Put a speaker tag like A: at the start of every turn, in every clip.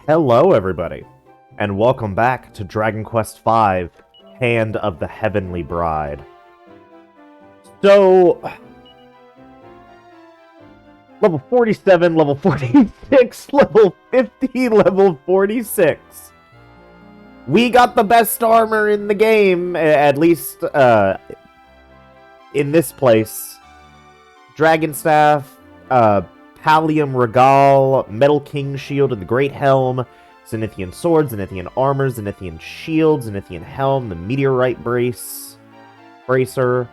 A: Hello, everybody, and welcome back to Dragon Quest V, Hand of the Heavenly Bride. So, level 47, level 46, level 50, level 46. We got the best armor in the game, at least, in this place. Dragon Staff, Pallium Regal, Metal King Shield, and the Great Helm, Zenithian Sword, Zenithian Armor, Zenithian Shield, Zenithian Helm, the Meteorite Bracer.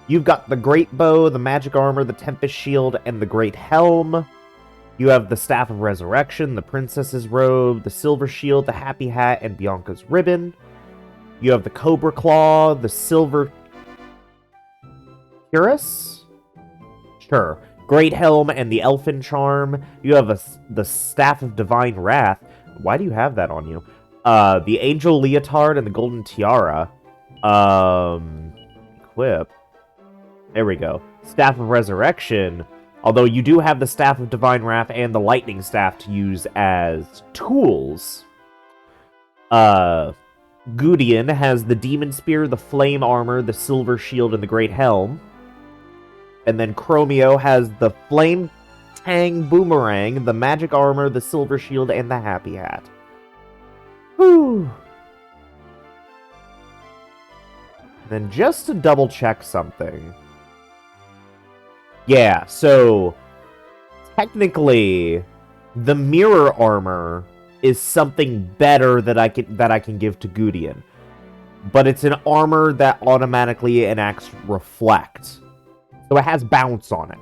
A: You've got the Great Bow, the Magic Armor, the Tempest Shield, and the Great Helm. You have the Staff of Resurrection, the Princess's Robe, the Silver Shield, the Happy Hat, and Bianca's Ribbon. You have the Cobra Claw, the Silver Cuirass? Sure. Great Helm and the Elfin Charm. You have the Staff of Divine Wrath. Why do you have that on you? The Angel Leotard and the Golden Tiara. Equip. There we go. Staff of Resurrection. Although you do have the Staff of Divine Wrath and the Lightning Staff to use as tools. Gudian has the Demon Spear, the Flame Armor, the Silver Shield, and the Great Helm. And then Chromio has the Flame Tang Boomerang, the Magic Armor, the Silver Shield, and the Happy Hat. Whew. Then just to double check something. Yeah, so technically the Mirror Armor is something better that I can give to Gudian. But it's an armor that automatically enacts Reflect. So it has bounce on it.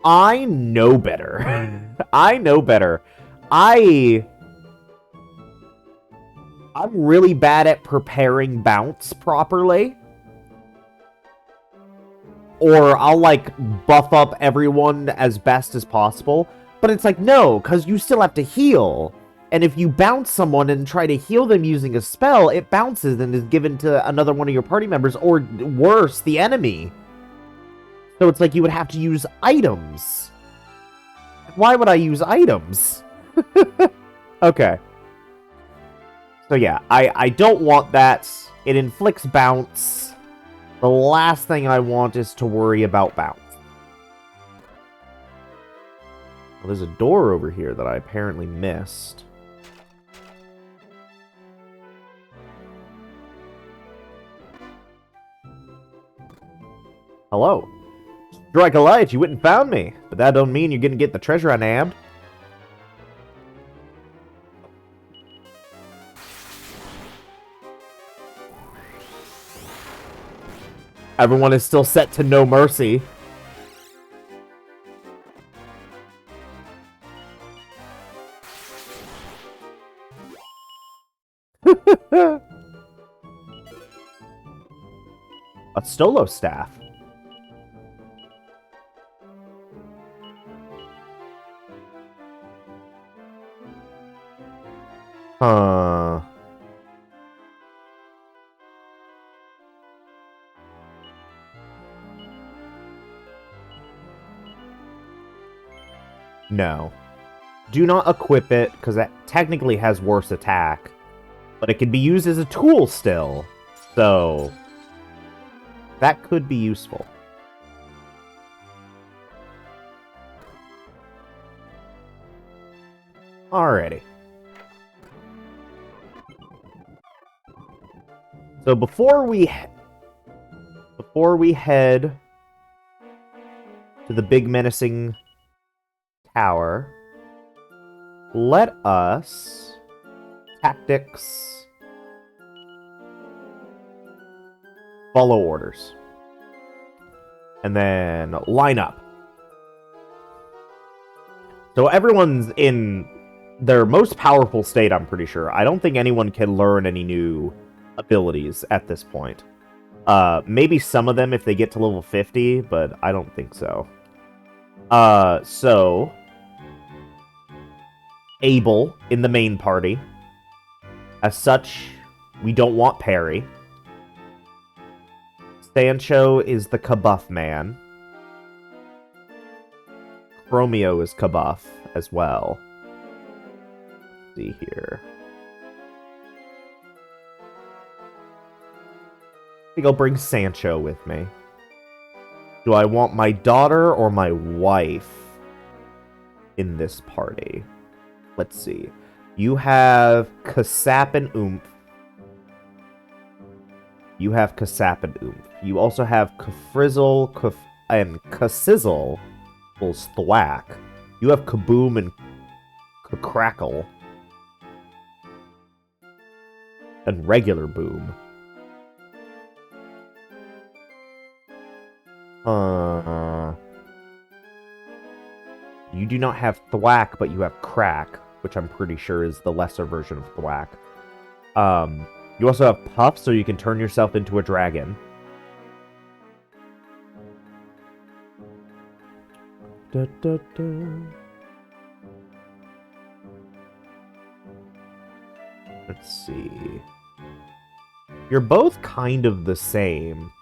A: I know better. I know better. I'm really bad at preparing bounce properly. Or I'll, like, buff up everyone as best as possible. But it's like, no, because you still have to heal. And if you bounce someone and try to heal them using a spell, it bounces and is given to another one of your party members, or worse, the enemy. So it's like you would have to use items. Why would I use items? Okay. So yeah, I don't want that. It inflicts bounce. The last thing I want is to worry about bounce. Well, there's a door over here that I apparently missed. Hello. Strike a light, you wouldn't found me. But that don't mean you're gonna get the treasure I nabbed. Everyone is still set to no mercy. A Stolo staff. Huh. No. Do not equip it, because that technically has worse attack. But it can be used as a tool still. So, that could be useful. Alrighty. So before we head to the big menacing tower, let us tactics follow orders. And then line up. So everyone's in their most powerful state, I'm pretty sure. I don't think anyone can learn any new abilities at this point. Maybe some of them if they get to level 50, but I don't think so. So Abel in the main party. As such, we don't want parry. Sancho is the Kabuff man. Chromio is Kabuff as well. see here. I think I'll bring Sancho with me. Do I want my daughter or my wife in this party? Let's see. You have Kasap and Oomph. You have Kasap and Oomph. You also have Kafrizzle and Kasizzle equals Thwack. You have Kaboom and Crackle. And regular Boom. You do not have Thwack, but you have Crack, which I'm pretty sure is the lesser version of Thwack. You also have Puff, so you can turn yourself into a dragon. Da, da, da. Let's see. You're both kind of the same.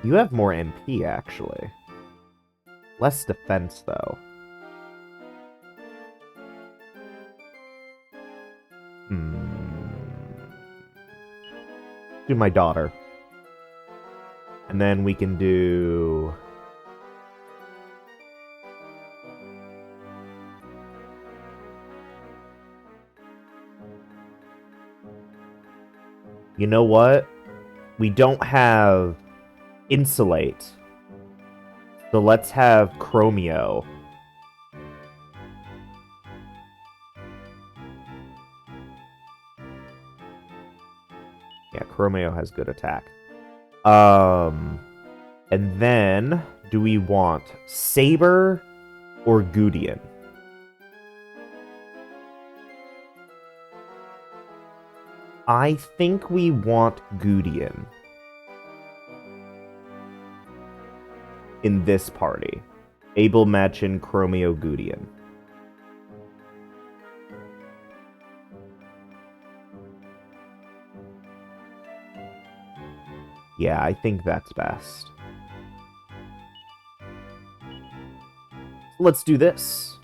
A: You have more MP, actually. Less defense, though. Do my daughter. And then we can do... You know what? We don't have Insulate. So let's have Chromio. Yeah, Chromio has good attack. And then, do we want Saber or Gudian? I think we want Gudian in this party. Abel, Machin, Chromio, Gudian. Yeah, I think that's best. Let's do this.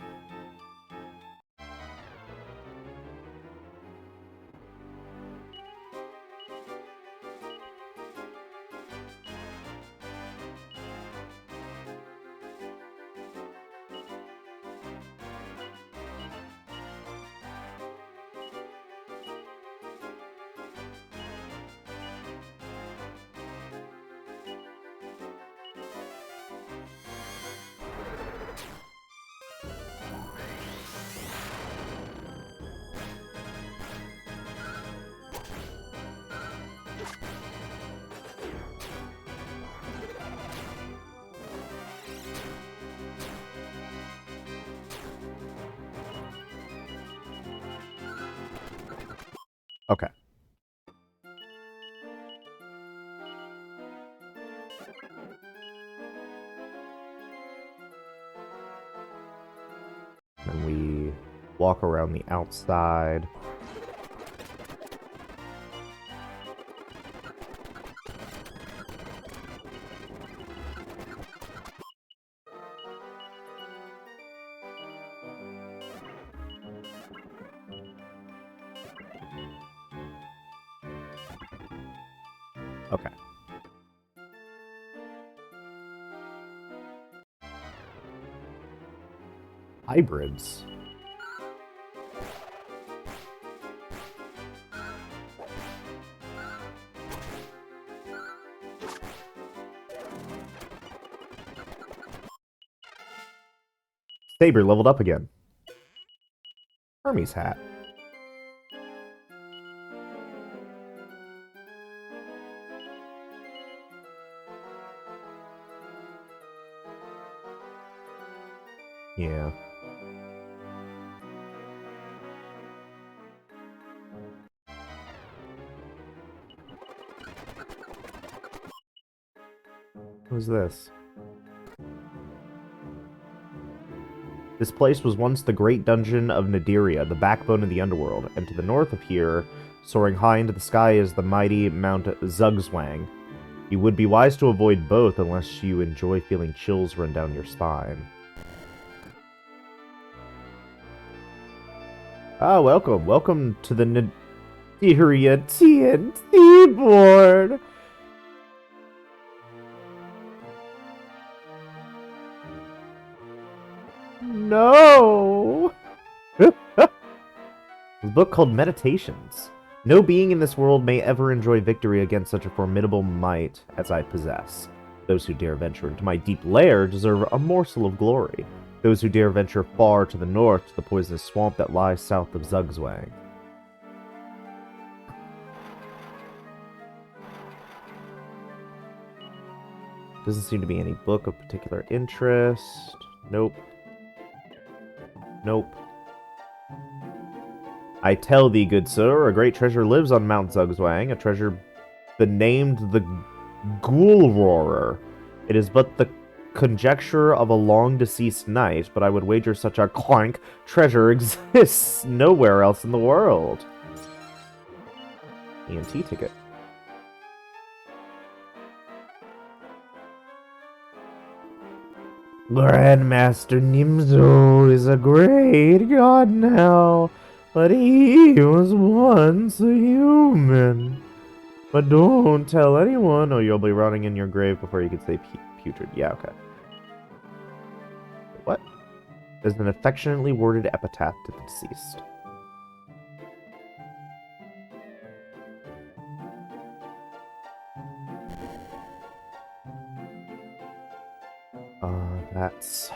A: Okay. And we walk around the outside. Okay. Hybrids. Saber leveled up again. Hermes hat. Yeah. Who's this? This place was once the great dungeon of Nadiria, the backbone of the underworld, and to the north of here, soaring high into the sky, is the mighty Mount Zugzwang. You would be wise to avoid both unless you enjoy feeling chills run down your spine. Ah, welcome. Welcome to the Nigeria TNT board. No! A book called Meditations. No being in this world may ever enjoy victory against such a formidable might as I possess. Those who dare venture into my deep lair deserve a morsel of glory. Those who dare venture far to the north to the poisonous swamp that lies south of Zugzwang. Doesn't seem to be any book of particular interest. Nope. Nope. I tell thee, good sir, a great treasure lives on Mount Zugzwang, a treasure benamed the Ghoul Roarer. It is but the conjecture of a long-deceased knight, but I would wager such a clank treasure exists nowhere else in the world. ENT ticket. Grandmaster Nimzo is a great god now, but he was once a human. But don't tell anyone, or you'll be rotting in your grave before you can say putrid. Yeah, okay. What? There's an affectionately worded epitaph to the deceased. That's...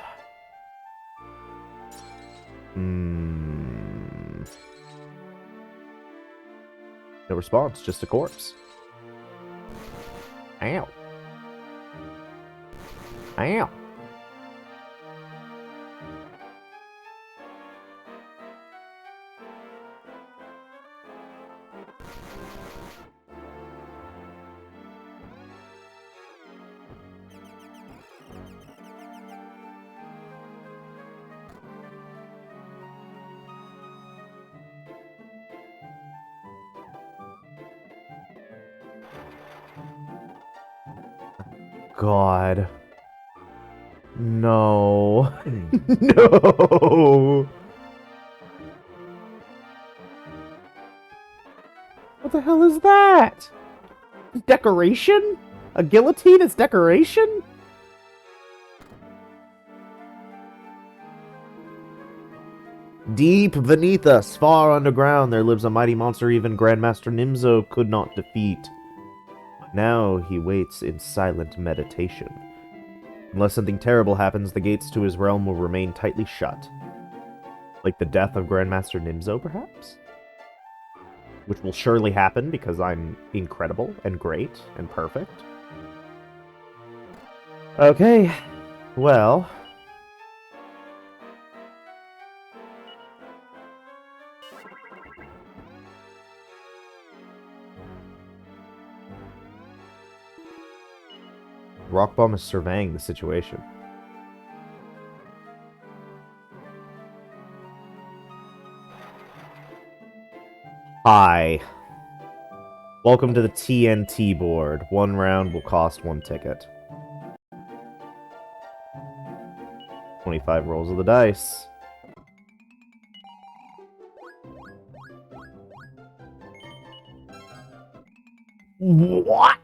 A: No response, just a corpse. Ow. Ow. God. No. No. What the hell is that? Decoration? A guillotine is decoration? Deep beneath us, far underground, there lives a mighty monster even Grandmaster Nimzo could not defeat. Now he waits in silent meditation. Unless something terrible happens, the gates to his realm will remain tightly shut. Like the death of Grandmaster Nimzo, perhaps? Which will surely happen because I'm incredible and great and perfect. Okay, well... Rockbomb is surveying the situation. Hi. Welcome to the TNT board. One round will cost one ticket. 25 rolls of the dice. What?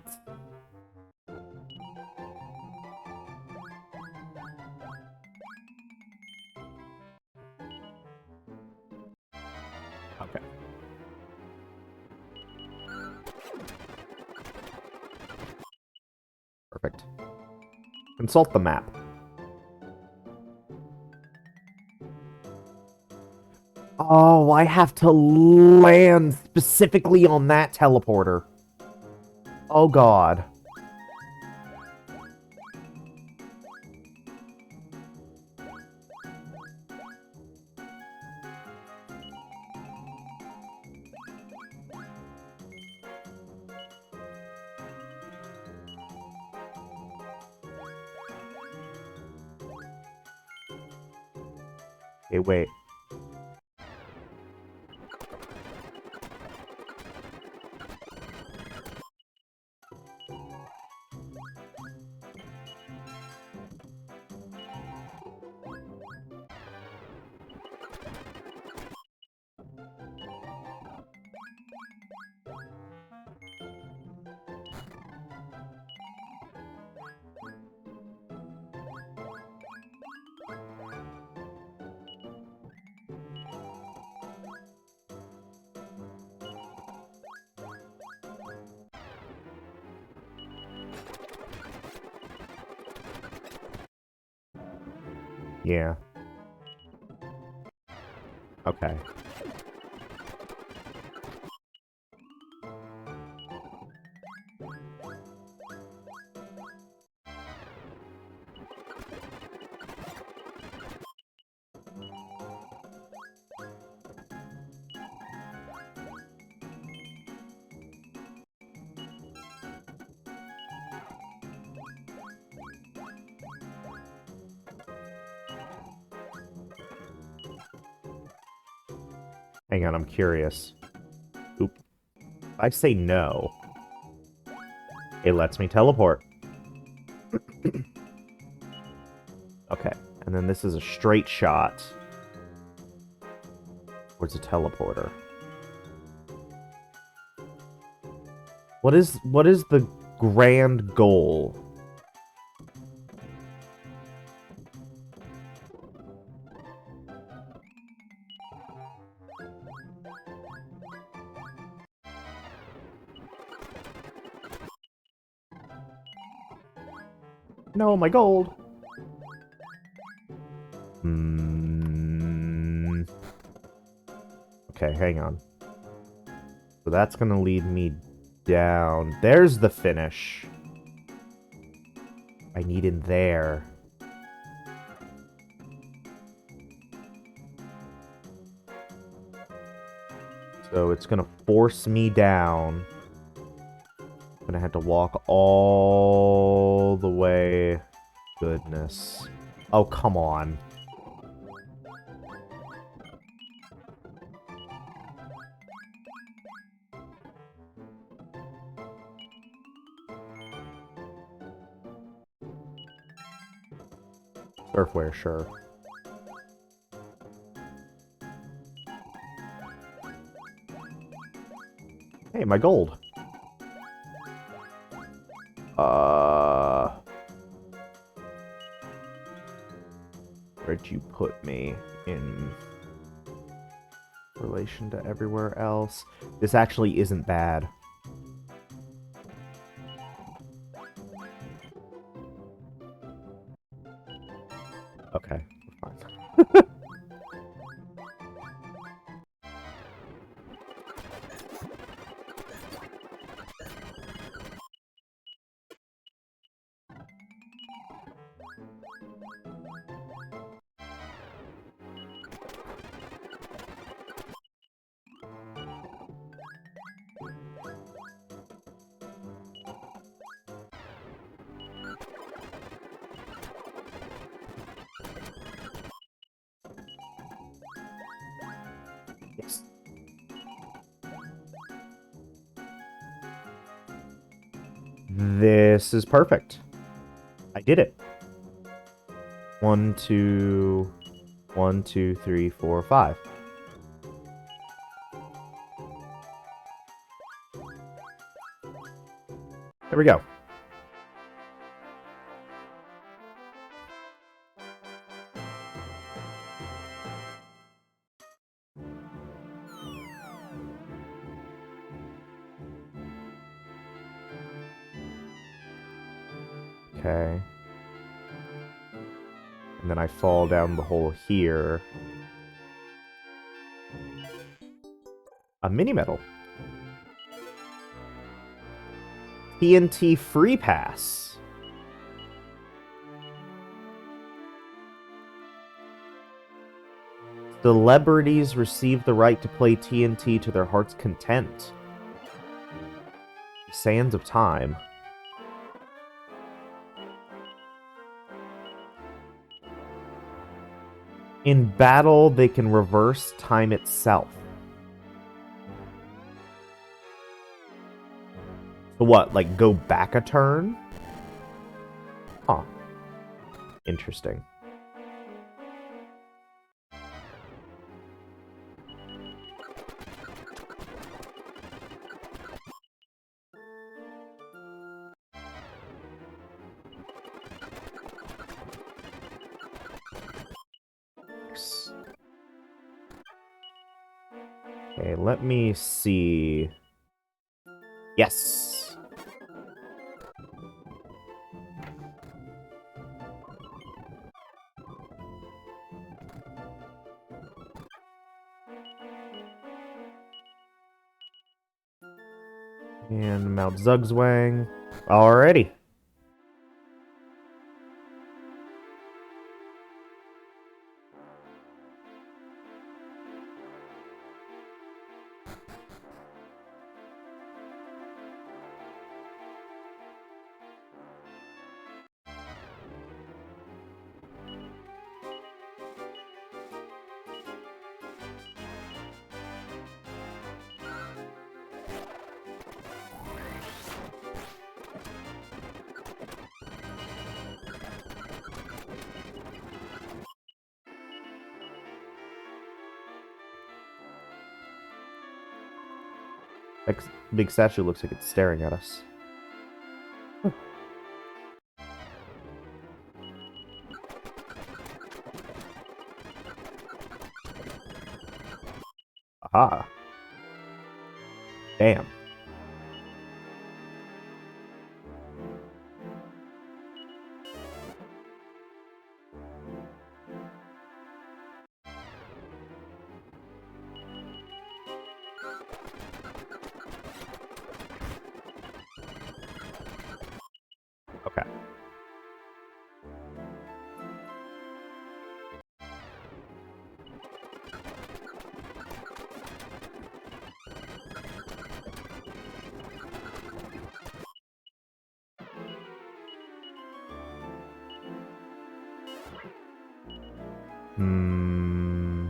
A: Okay. Perfect. Consult the map. Oh, I have to land specifically on that teleporter. Oh, God. Okay, wait. Yeah. Okay. Hang on, I'm curious. Oop. If I say no, it lets me teleport. Okay, and then this is a straight shot towards a teleporter. What is the grand goal? No, my gold. Okay, hang on. So that's gonna lead me down. There's the finish. I need in there. So it's gonna force me down. I'm gonna have to walk all the way. Goodness. Oh, come on. Surfwear, sure. Hey, my gold. Where'd you put me in relation to everywhere else? This actually isn't bad. Okay, we're fine. Yes. This is perfect. I did it. 1, 2, 1, 2, 3, 4, 5. There we go. Okay. And then I fall down the hole here. A mini medal. TNT free pass. Celebrities receive the right to play TNT to their heart's content. Sands of Time. In battle, they can reverse time itself. So what, like go back a turn? Huh. Interesting. Okay, let me see. Yes. And Mount Zugzwang. Alrighty. That big statue looks like it's staring at us. Aha. Damn. Okay. Hmm.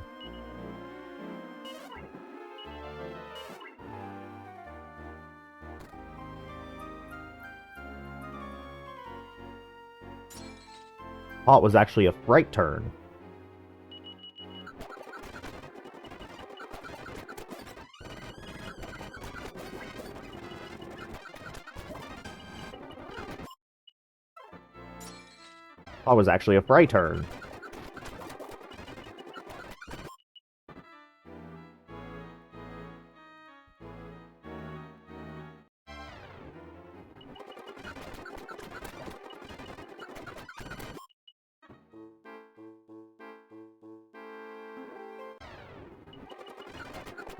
A: Oh, it was actually a fright turn. Oh, it was actually a fright turn.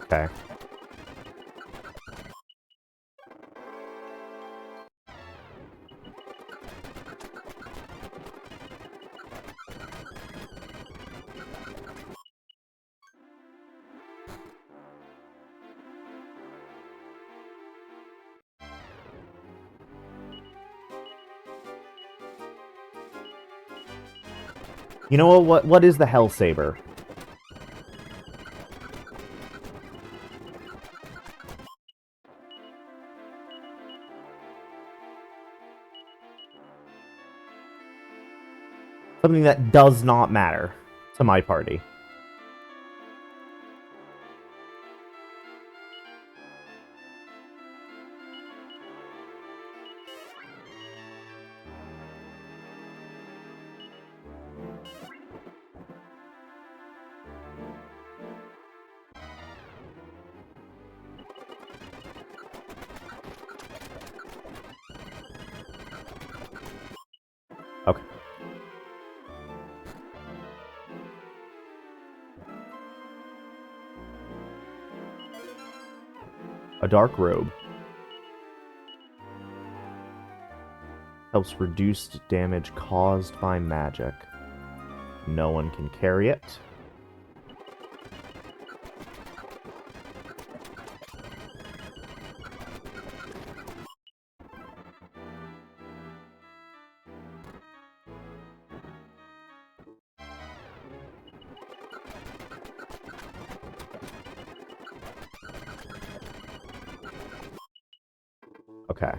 A: Okay. You know what is the Hell Saber? Something that does not matter to my party. Okay. A dark robe. Helps reduce damage caused by magic. No one can carry it. Okay.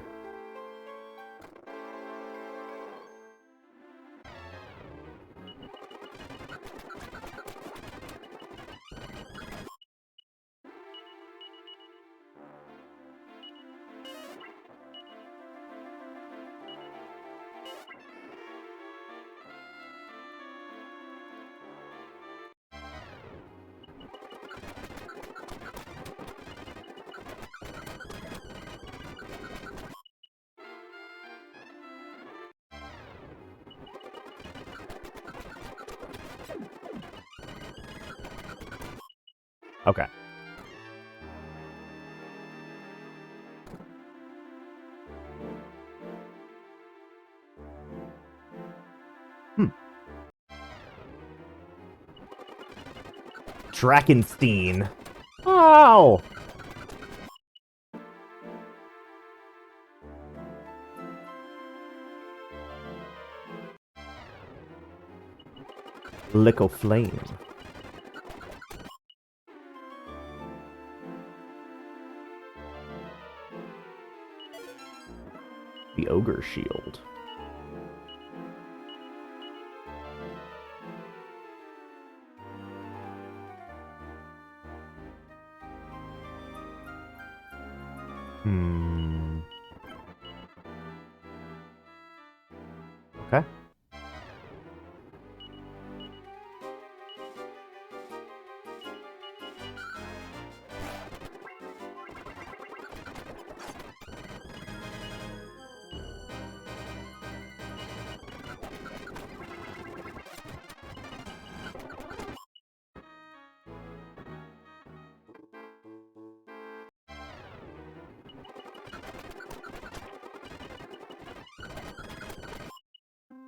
A: Okay. Drakenstein. Ow! Lick Flame. The Ogre Shield. Okay.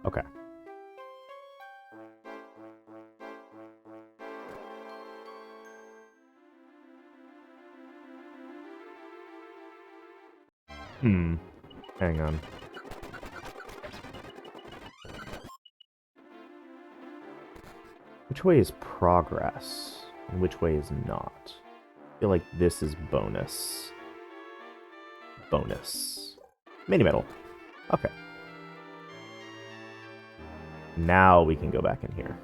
A: Okay. Hang on. Which way is progress? And which way is not? I feel like this is bonus. Bonus. Mini medal. Okay. Now we can go back in here.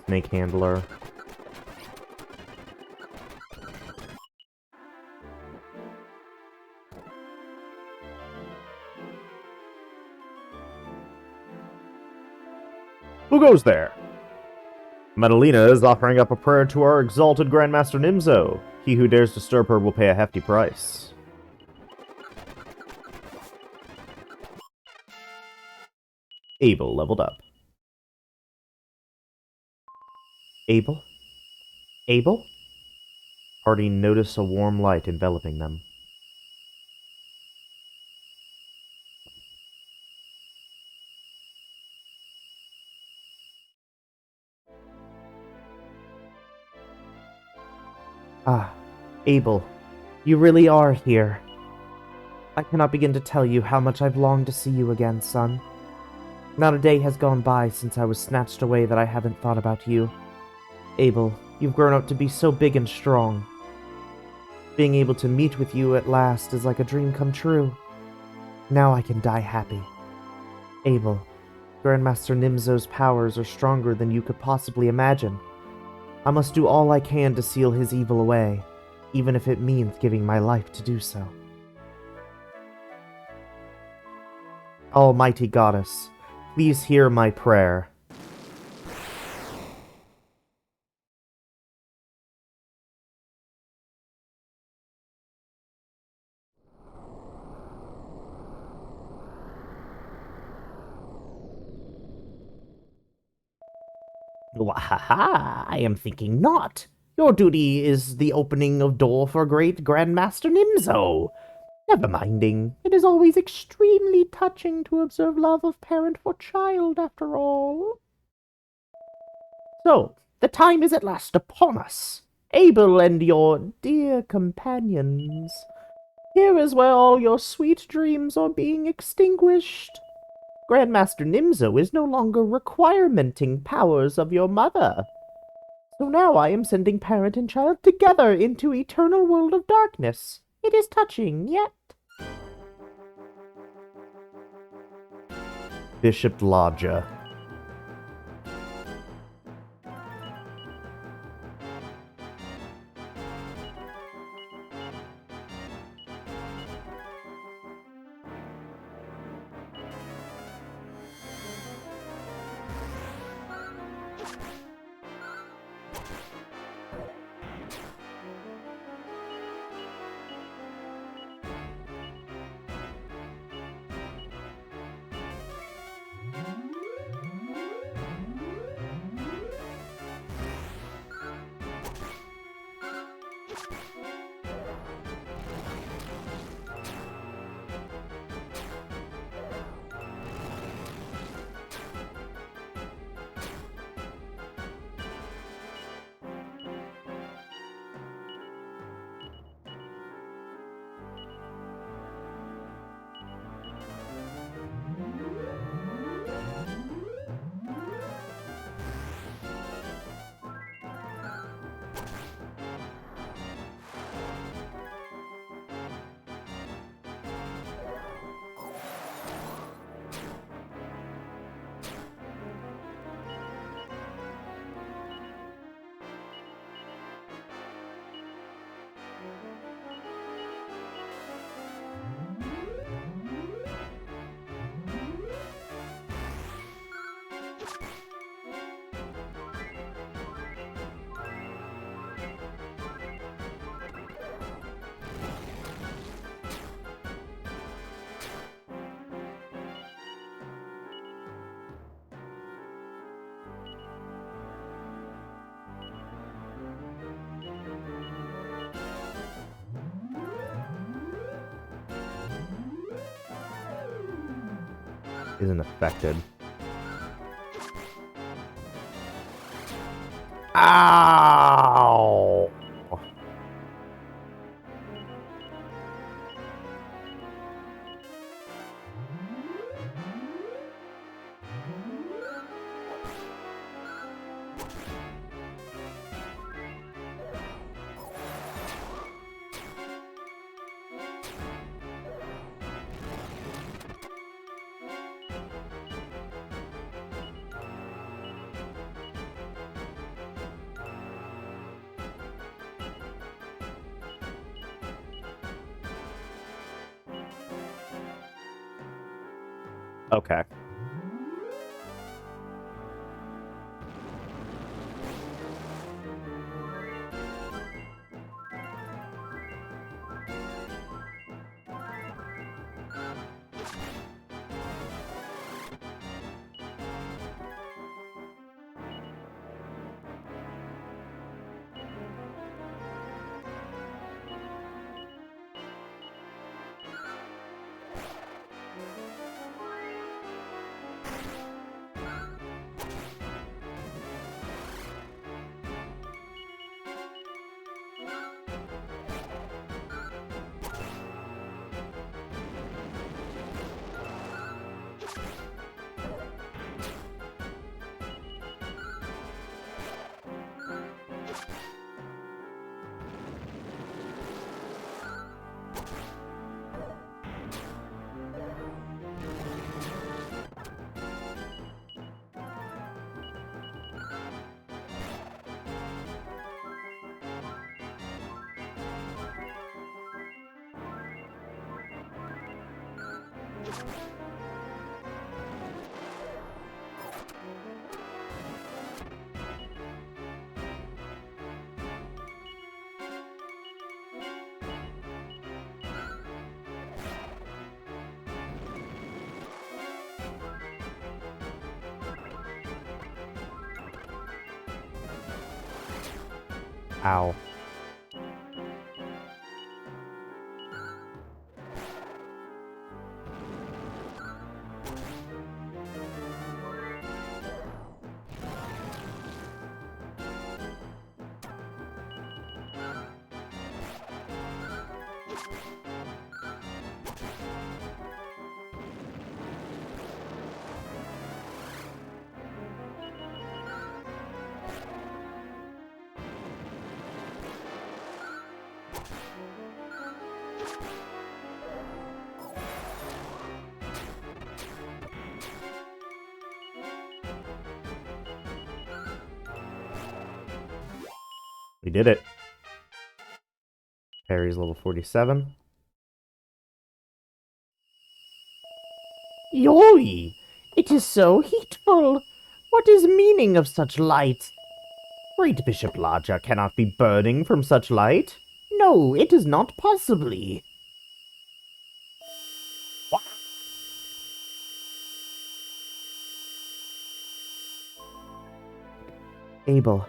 A: Snake Handler. Who goes there? Madalena is offering up a prayer to our exalted Grandmaster Nimzo. He who dares disturb her will pay a hefty price. Abel leveled up. Abel? Abel? Party notice a warm light enveloping them. Ah, Abel, you really are here. I cannot begin to tell you how much I've longed to see you again, son. Not a day has gone by since I was snatched away that I haven't thought about you. Abel, you've grown up to be so big and strong. Being able to meet with you at last is like a dream come true. Now I can die happy. Abel, Grandmaster Nimzo's powers are stronger than you could possibly imagine. I must do all I can to seal his evil away, even if it means giving my life to do so. Almighty Goddess, please hear my prayer. Wahaha, I am thinking not. Your duty is the opening of door for great Grandmaster Nimzo. Never minding, it is always extremely touching to observe love of parent for child, after all. So, the time is at last upon us. Abel and your dear companions. Here is where all your sweet dreams are being extinguished. Grandmaster Nimzo is no longer requirementing powers of your mother. So now I am sending parent and child together into eternal world of darkness. It is touching, yet... Bishop Lodja. isn't affected. Ow! Okay. Ow. We did it. Parry's level 47. Yoi! It is so heatful! What is meaning of such light? Great Bishop Laja cannot be burning from such light. No, it is not possibly. Abel,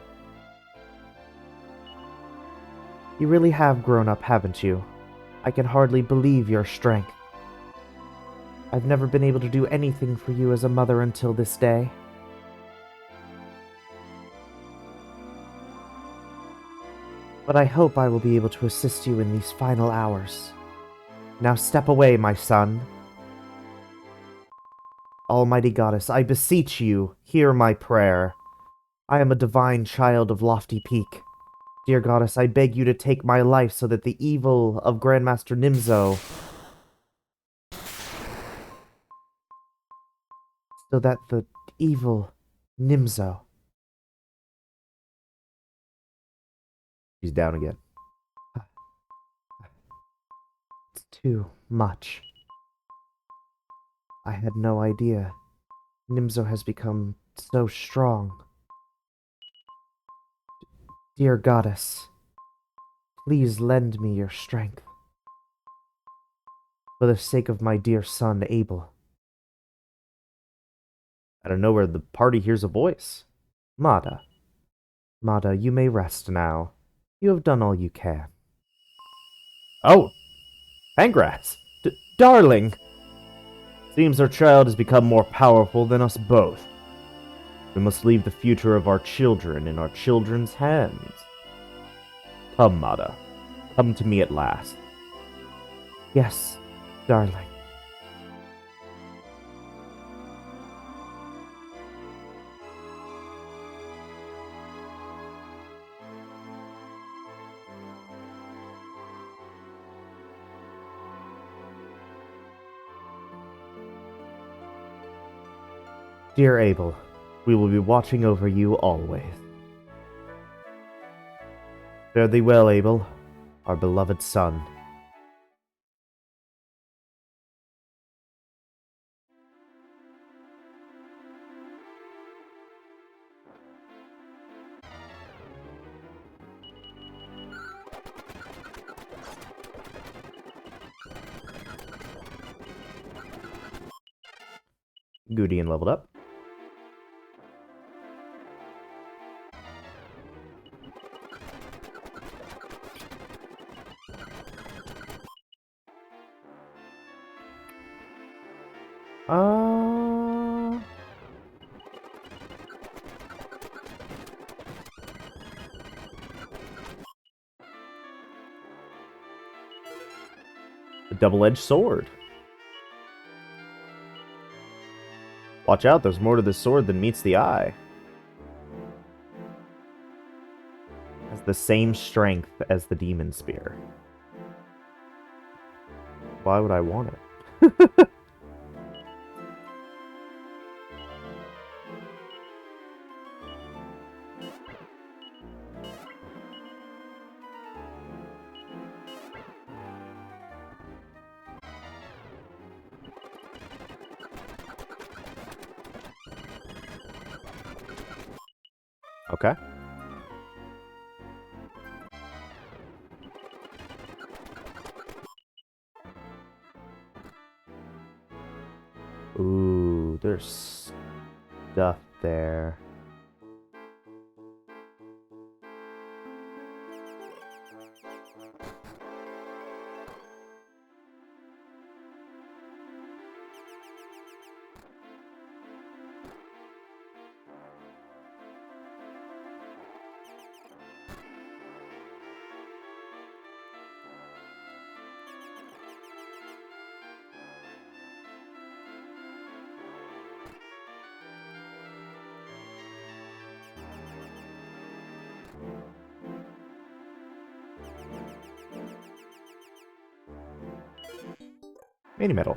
A: you really have grown up, haven't you? I can hardly believe your strength. I've never been able to do anything for you as a mother until this day. But I hope I will be able to assist you in these final hours. Now step away, my son. Almighty Goddess, I beseech you, hear my prayer. I am a divine child of Lofty Peak. Dear Goddess, I beg you to take my life so that the evil of Grandmaster Nimzo... So that the evil Nimzo... She's down again. It's too much. I had no idea. Nimzo has become so strong. Dear Goddess, please lend me your strength. For the sake of my dear son, Abel. Out of nowhere, the party hears a voice. Mada. Mada, you may rest now. You have done all you can. Oh! Pancras! Darling! Seems our child has become more powerful than us both. We must leave the future of our children in our children's hands. Come, Mata. Come to me at last. Yes, darling. Dear Abel, we will be watching over you always. Fare thee well, Abel, our beloved son. Gudian leveled up. A double-edged sword. Watch out, there's more to this sword than meets the eye. It has the same strength as the demon spear. Why would I want it? Okay. Ooh, there's stuff there. Mini metal.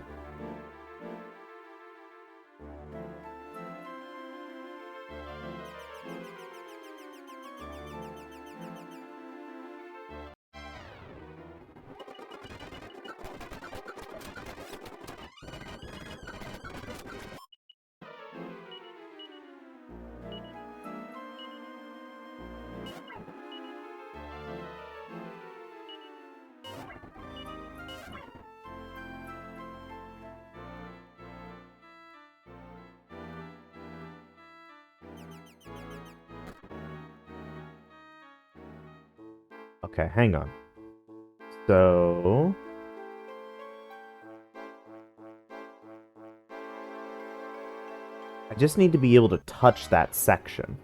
A: Okay, hang on. So... I just need to be able to touch that section.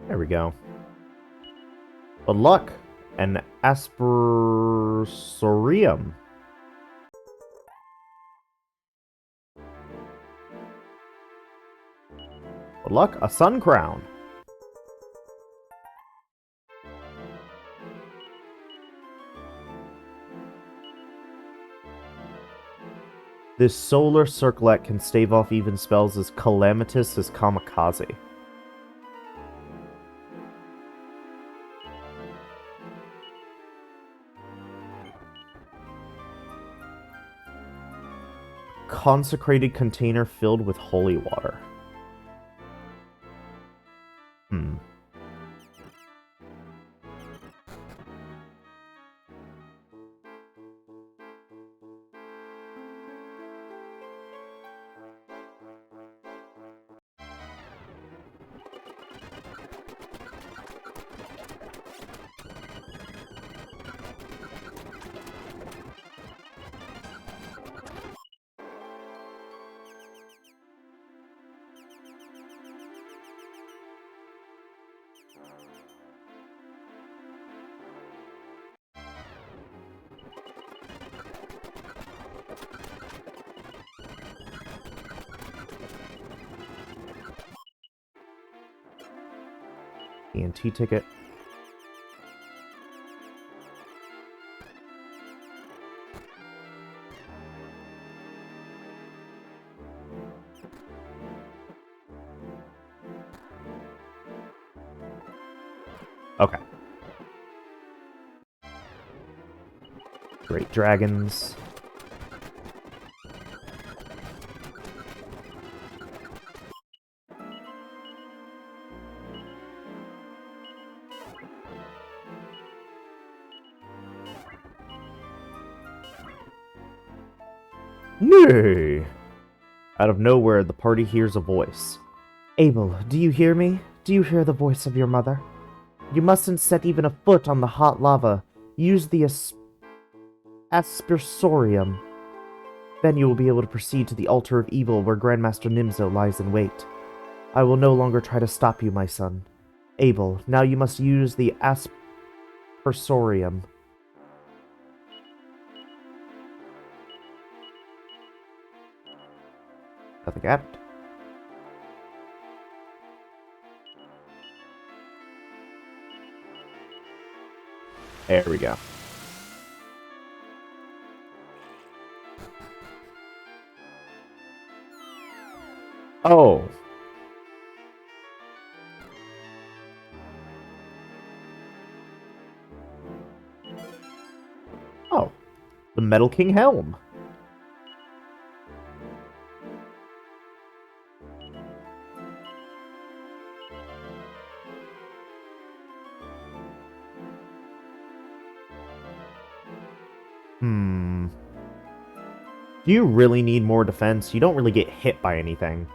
A: There we go. Good luck. An Aspersorium. Good luck. A Sun Crown. This solar circlet can stave off even spells as calamitous as Kamikaze. Consecrated container filled with holy water. Hmm. ENT ticket. Okay. Great dragons. Nay! Out of nowhere, the party hears a voice. Abel, do you hear me? Do you hear the voice of your mother? You mustn't set even a foot on the hot lava. Use the aspersorium. Then you will be able to proceed to the altar of evil where Grandmaster Nimzo lies in wait. I will no longer try to stop you, my son. Abel, now you must use the aspersorium. Nothing happened. There we go. Oh. Oh. The Metal King helm. Do you really need more defense? You don't really get hit by anything.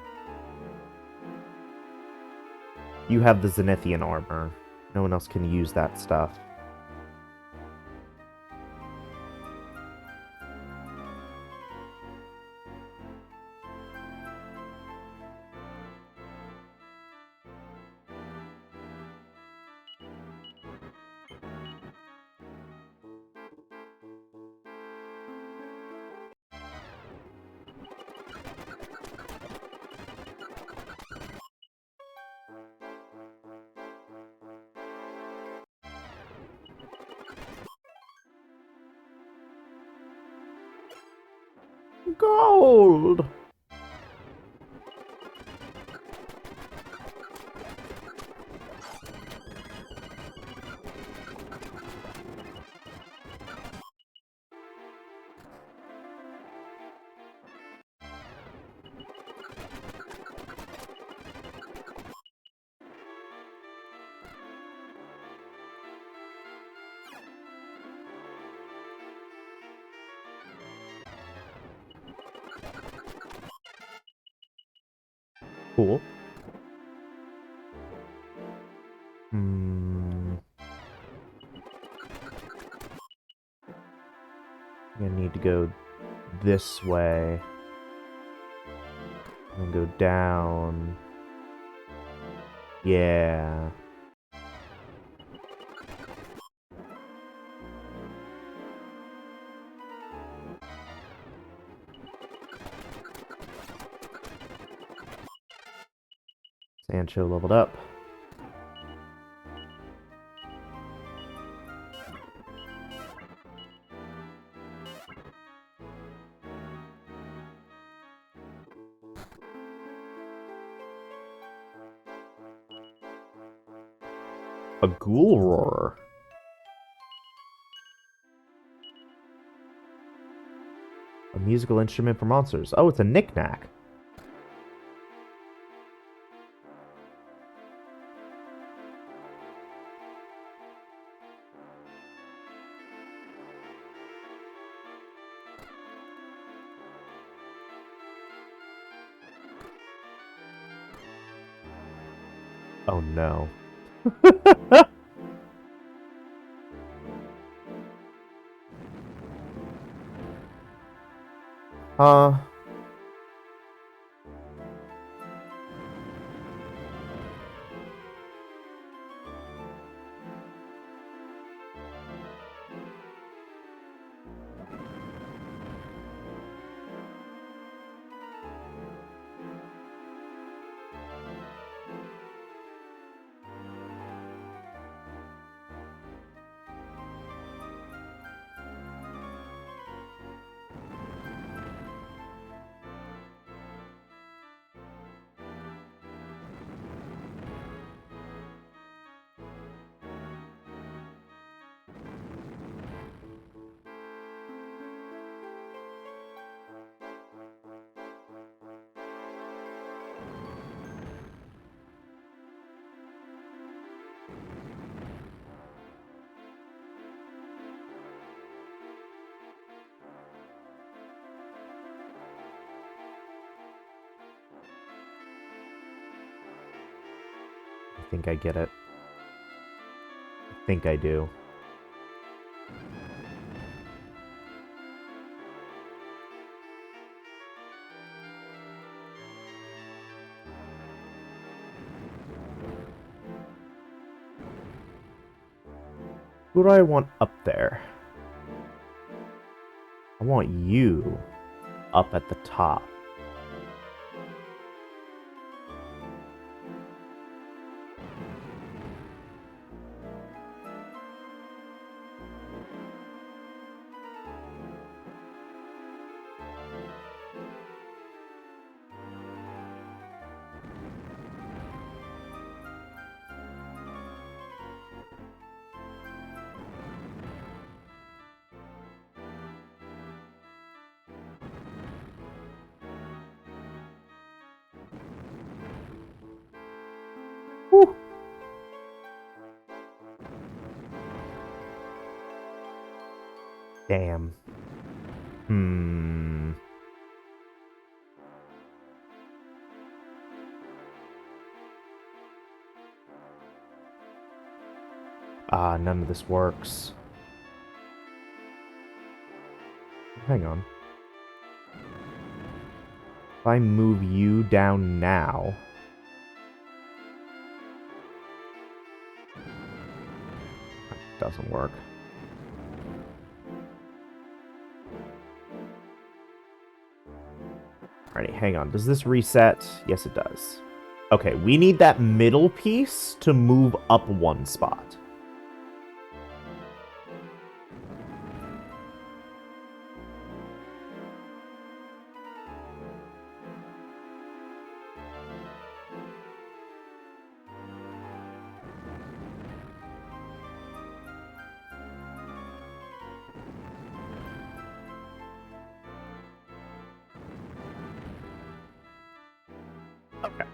A: You have the Zenithian armor. No one else can use that stuff. Gold! Cool. I need to go this way. And go down. Yeah. Sancho leveled up. A ghoul roar. A musical instrument for monsters. Oh, it's a knick-knack. Oh no. Uh, I think I get it. I think I do. Who do I want up there? I want you up at the top. Whew. Damn. Ah, none of this works. Hang on. If I move you down now... That doesn't work. Alrighty, hang on. Does this reset? Yes, it does. Okay, we need that middle piece to move up one spot. Okay.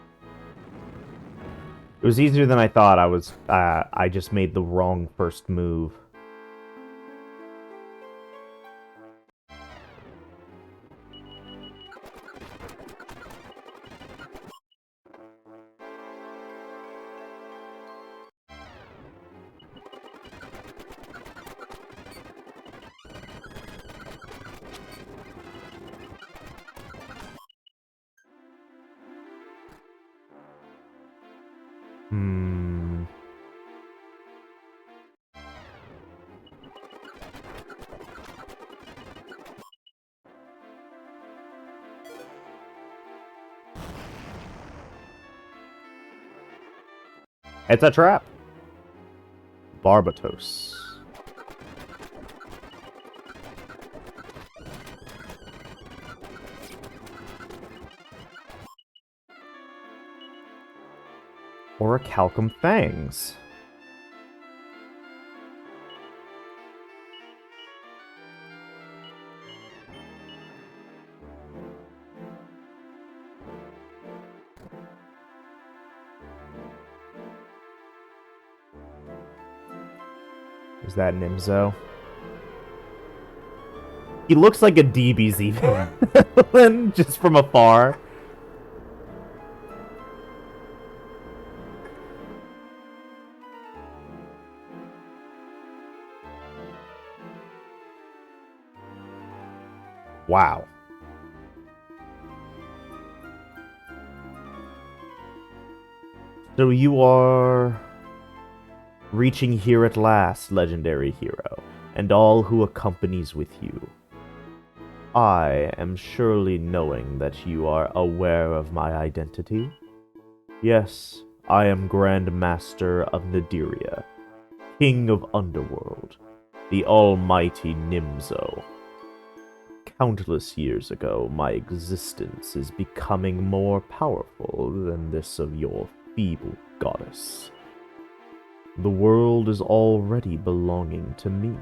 A: It was easier than I thought. I just made the wrong first move. It's a trap. Barbatos. Orichalcum Fangs. Is that Nimzo? He looks like a DBZ villain, just from afar. Wow. So you are reaching here at last, legendary hero, and all who accompanies with you. I am surely knowing that you are aware of my identity. Yes, I am Grand Master of Nadiria, King of Underworld, the almighty Nimzo. Countless years ago, my existence is becoming more powerful than this of your feeble goddess. The world is already belonging to me.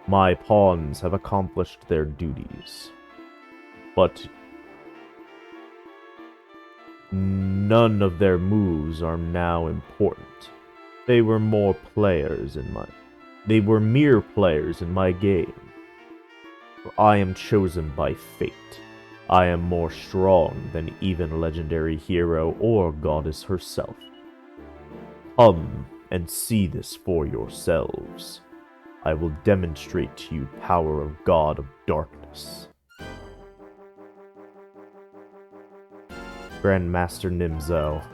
A: My pawns have accomplished their duties, but none of their moves are now important. They were mere players in my game. For I am chosen by fate. I am more strong than even legendary hero or goddess herself. Come and see this for yourselves. I will demonstrate to you power of God of Darkness. Grandmaster Nimzo.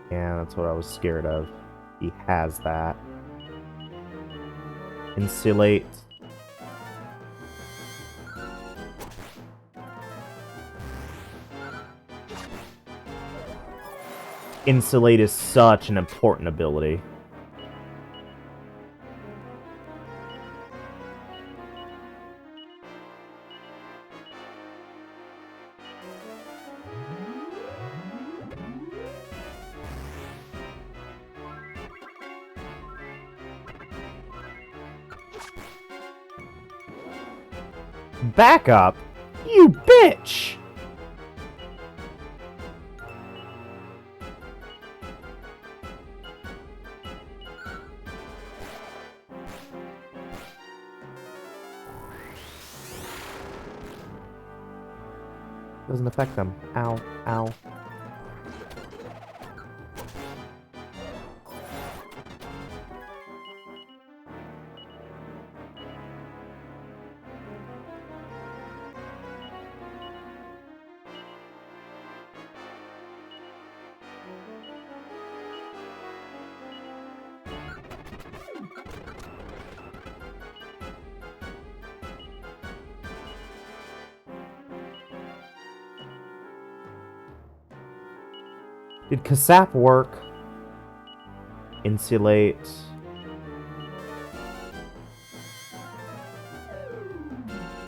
A: Yeah, that's what I was scared of. He has that. Insulate. Insulate is such an important ability. Back up? You bitch! Doesn't affect them. Ow, ow. Did Kasap work? Insulate.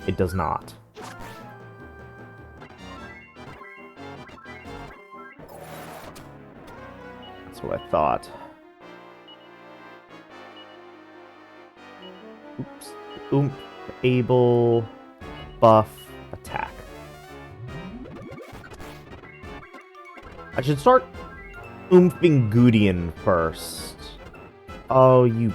A: It does not. That's what I thought. Oops. Oomph, able, buff, attack. I should start oomphing Gudian first. Oh, you...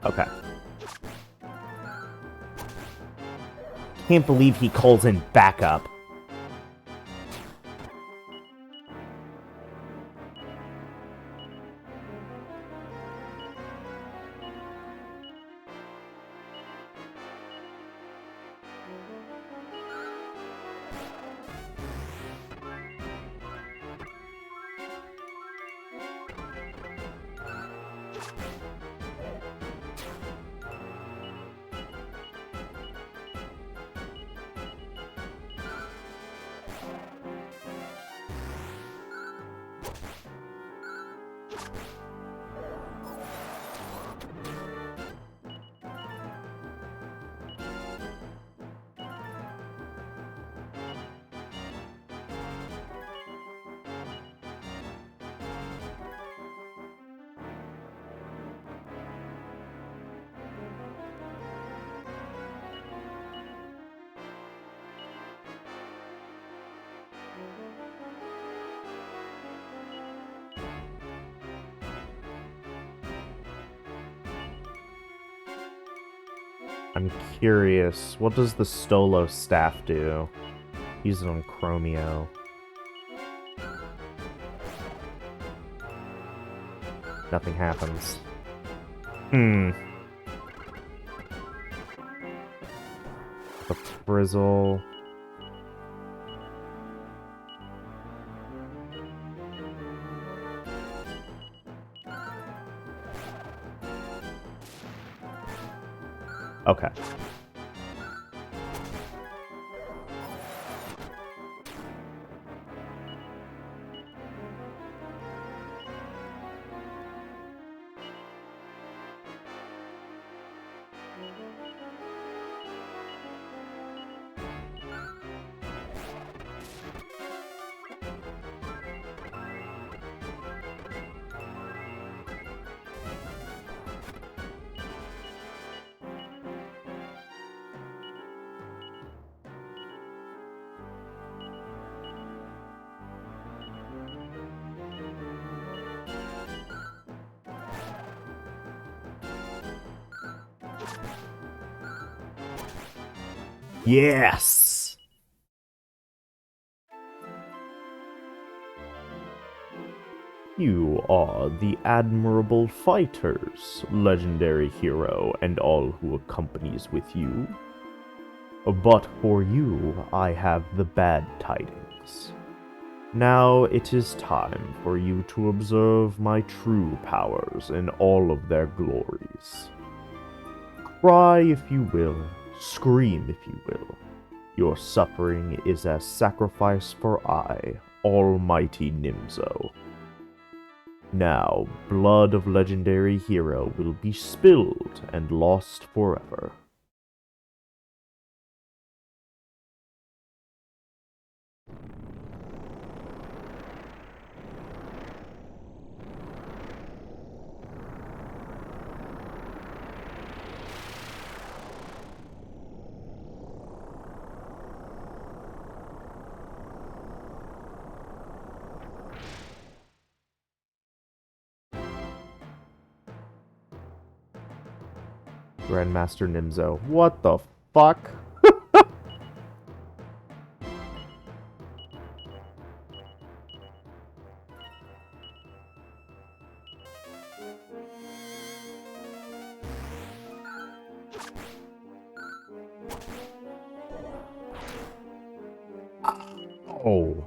A: Okay. Can't believe he calls in backup. I'm curious, what does the Stolo staff do? Use it on Chromio. Nothing happens. The Frizzle. Okay. Yes! You are the admirable fighters, legendary hero, and all who accompanies with you. But for you, I have the bad tidings. Now it is time for you to observe my true powers in all of their glories. Cry if you will, scream if you will. Your suffering is as sacrifice for I, Almighty Nimzo. Now, blood of legendary hero will be spilled and lost forever. Grandmaster Nimzo. What the fuck? Oh.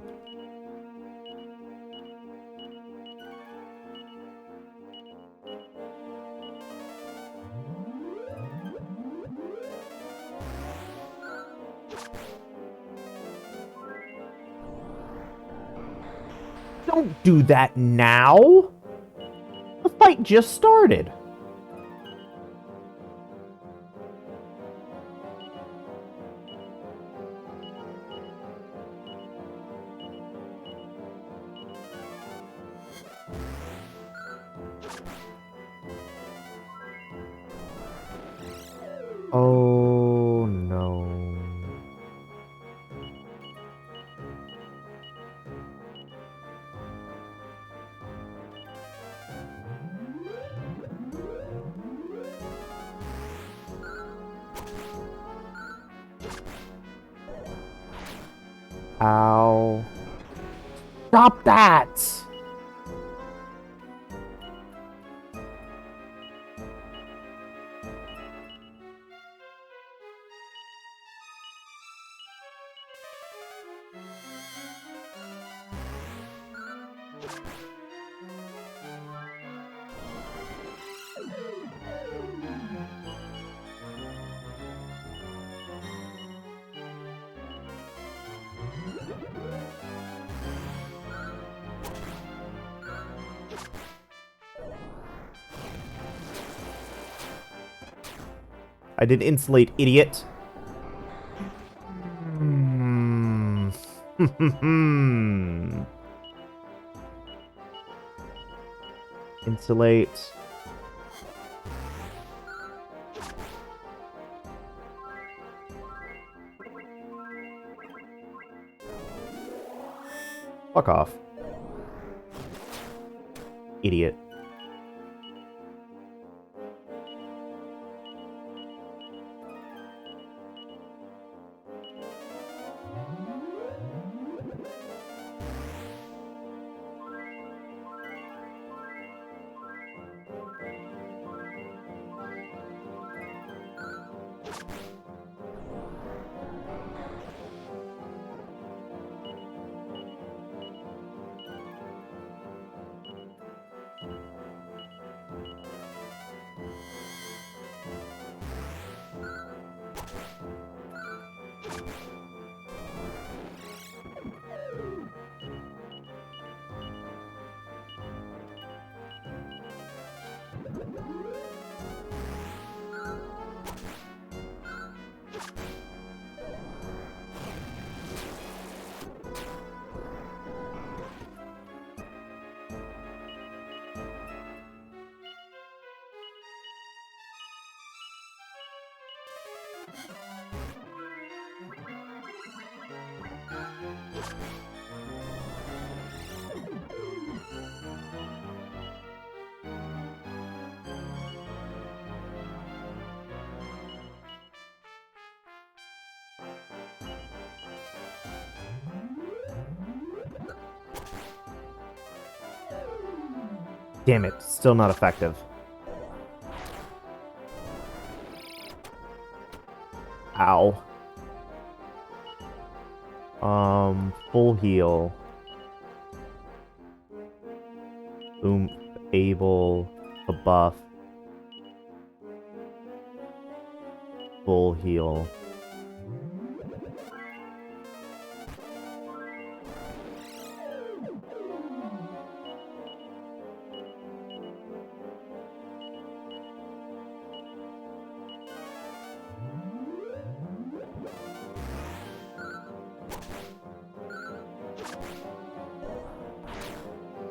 A: Don't do that now! The fight just started. Oh no. Ow. Stop that! I did insulate, idiot. Hmm. Insulate. Fuck off. Idiot. Damn it, still not effective. Ow. Full heal. Boom, able, a buff. Full heal.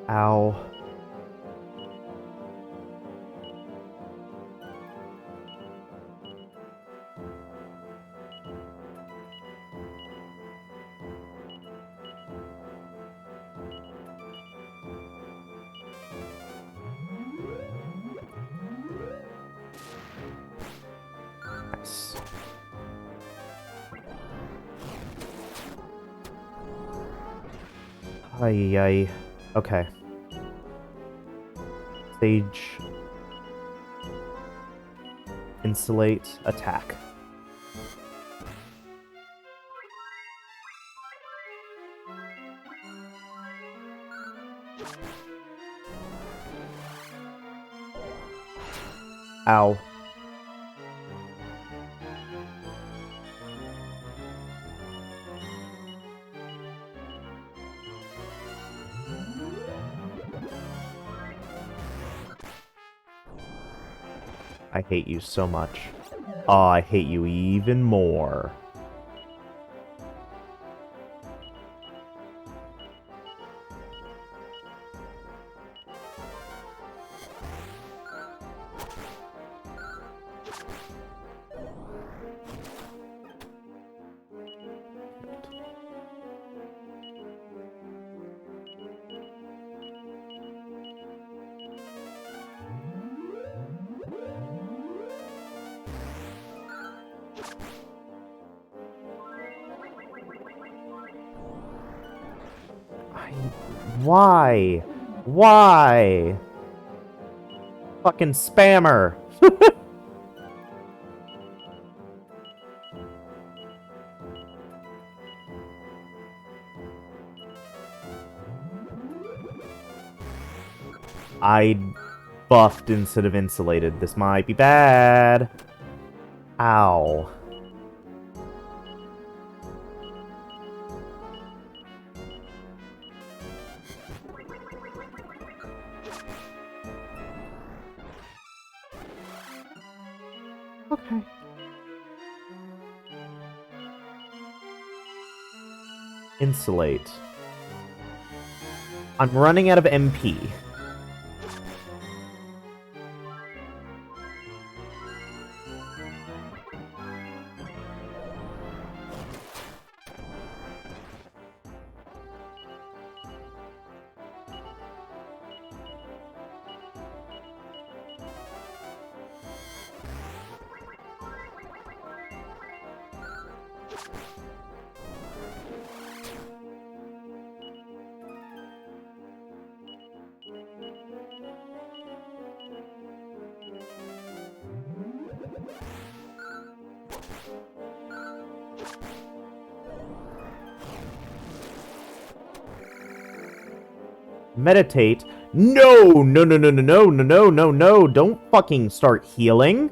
A: Ow. Nice. Ay. Okay. Stage. Insulate. Attack. Ow. I hate you so much. Oh, I hate you even more. Why? Why? Fucking spammer. I buffed instead of insulated. This might be bad. Ow. Okay. Insulate. I'm running out of MP. Meditate. No, no, no, no, no, no, no, no, no, no. Don't fucking start healing.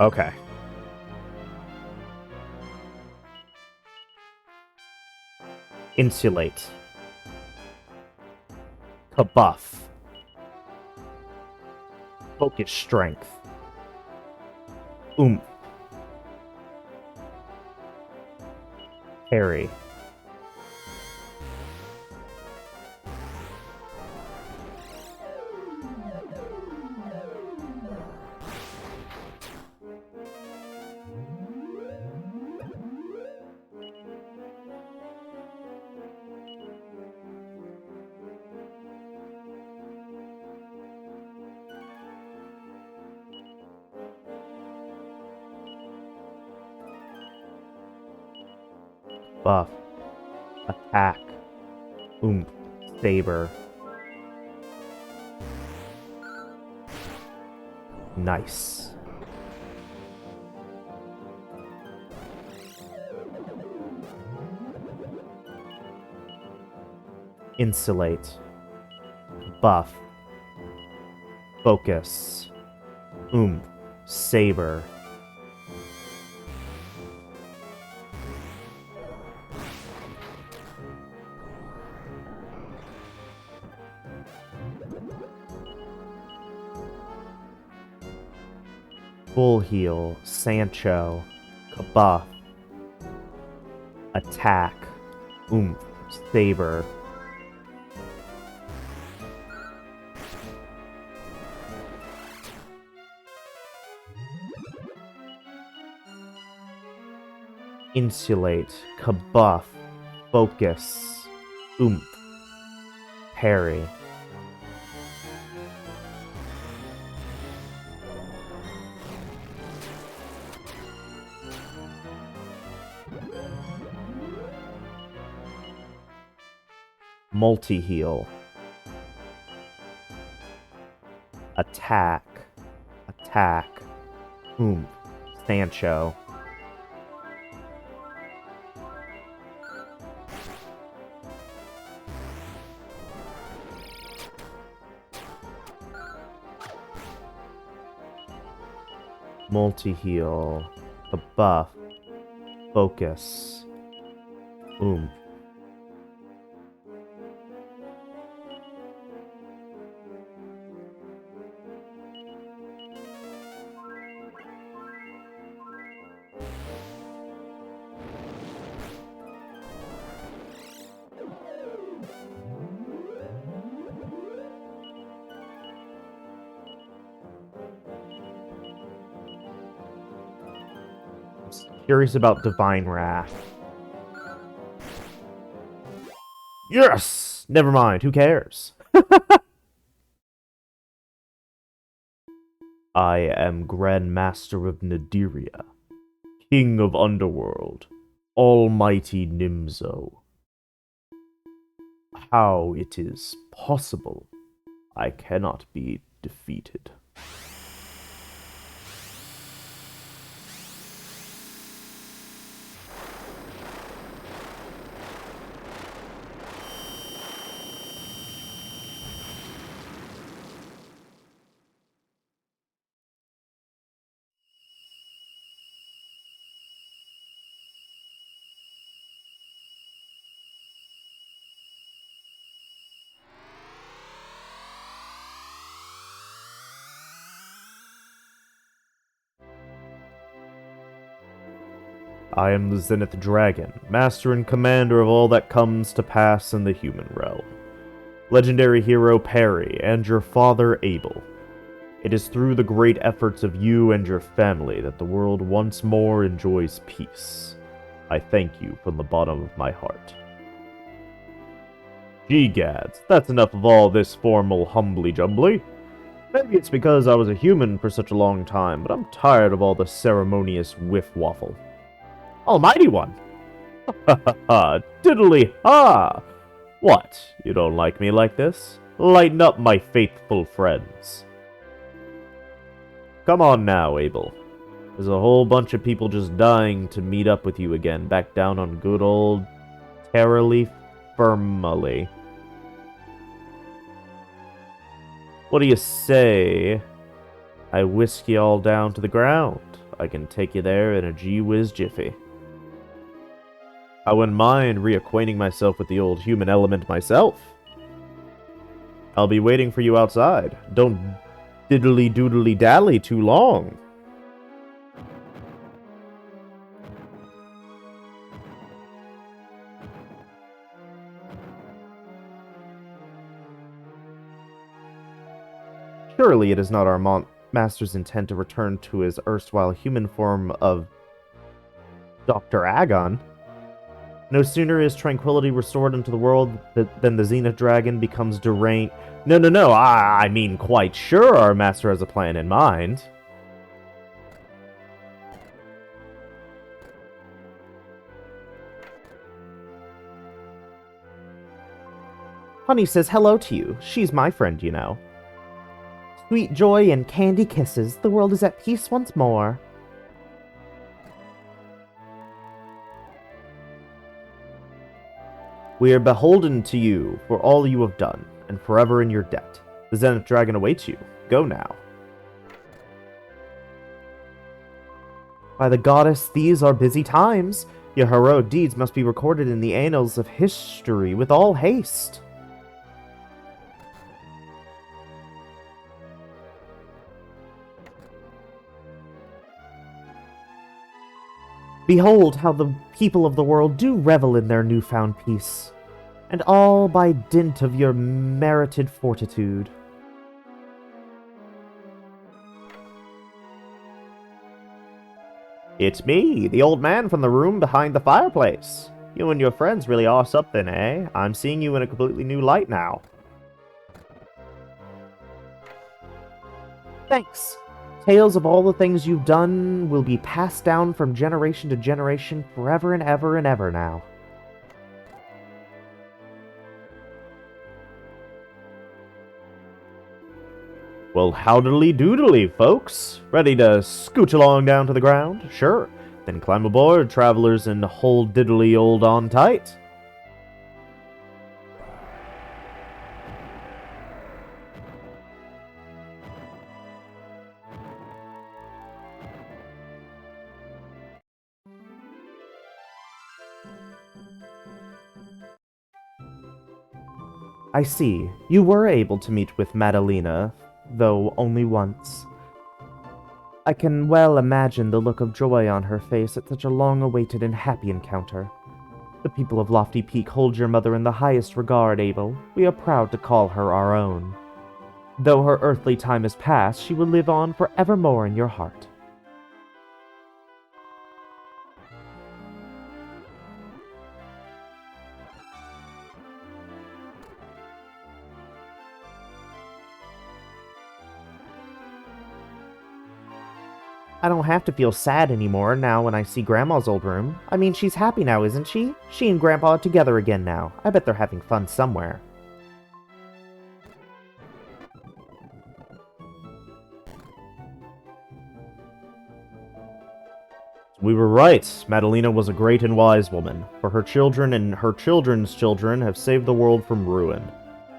A: Okay. Insulate. Kabuff. Focus strength. Oomph. Parry. Buff. Attack. Oomph. Saber. Nice. Insulate. Buff. Focus. Oomph. Saber. Full heal. Sancho. Kabuff. Attack. Oomph. Saber. Insulate. Kabuff. Focus. Oomph. Parry. Multi-heal. Attack. Attack. Oomph. Sancho. Multi-heal. Buff. Focus. Oomph. Curious about Divine Wrath. Yes! Never mind, who cares? I am Grand Master of Nadiria, King of Underworld, Almighty Nimzo. How it is possible I cannot be defeated. I am the Zenith Dragon, master and commander of all that comes to pass in the human realm. Legendary hero Perry and your father Abel. It is through the great efforts of you and your family that the world once more enjoys peace. I thank you from the bottom of my heart. Gee gads, that's enough of all this formal humbly-jumbly. Maybe it's because I was a human for such a long time, but I'm tired of all the ceremonious whiff-waffle. Almighty One! Ha ha ha! Diddly ha! What? You don't like me like this? Lighten up, my faithful friends. Come on now, Abel. There's a whole bunch of people just dying to meet up with you again, back down on good old Terrally Firmally. What do you say? I whisk you all down to the ground. I can take you there in a gee-whiz jiffy. I wouldn't mind reacquainting myself with the old human element myself. I'll be waiting for you outside. Don't diddly-doodly-dally too long. Surely it is not our master's intent to return to his erstwhile human form of Dr. Agon. No sooner is tranquility restored into the world than the Zenith Dragon becomes deranged. No, I mean quite sure our master has a plan in mind. Honey says hello to you. She's my friend, you know. Sweet joy and candy kisses. The world is at peace once more. We are beholden to you for all you have done, and forever in your debt. The Zenith Dragon awaits you. Go now. By the goddess, these are busy times. Your heroic deeds must be recorded in the annals of history with all haste. Behold how the people of the world do revel in their newfound peace, and all by dint of your merited fortitude. It's me, the old man from the room behind the fireplace. You and your friends really are something, eh? I'm seeing you in a completely new light now. Thanks. Tales of all the things you've done will be passed down from generation to generation forever and ever now. Well, howdily doodly, folks. Ready to scooch along down to the ground? Sure. Then climb aboard, travelers, and hold diddly old on tight. I see. You were able to meet with Madalena, though only once. I can well imagine the look of joy on her face at such a long-awaited and happy encounter. The people of Lofty Peak hold your mother in the highest regard, Abel. We are proud to call her our own. Though her earthly time is past, she will live on forevermore in your heart. I don't have to feel sad anymore now when I see Grandma's old room. I mean, she's happy now, isn't she? She and Grandpa are together again now. I bet they're having fun somewhere. We were right. Madalena was a great and wise woman, for her children and her children's children have saved the world from ruin.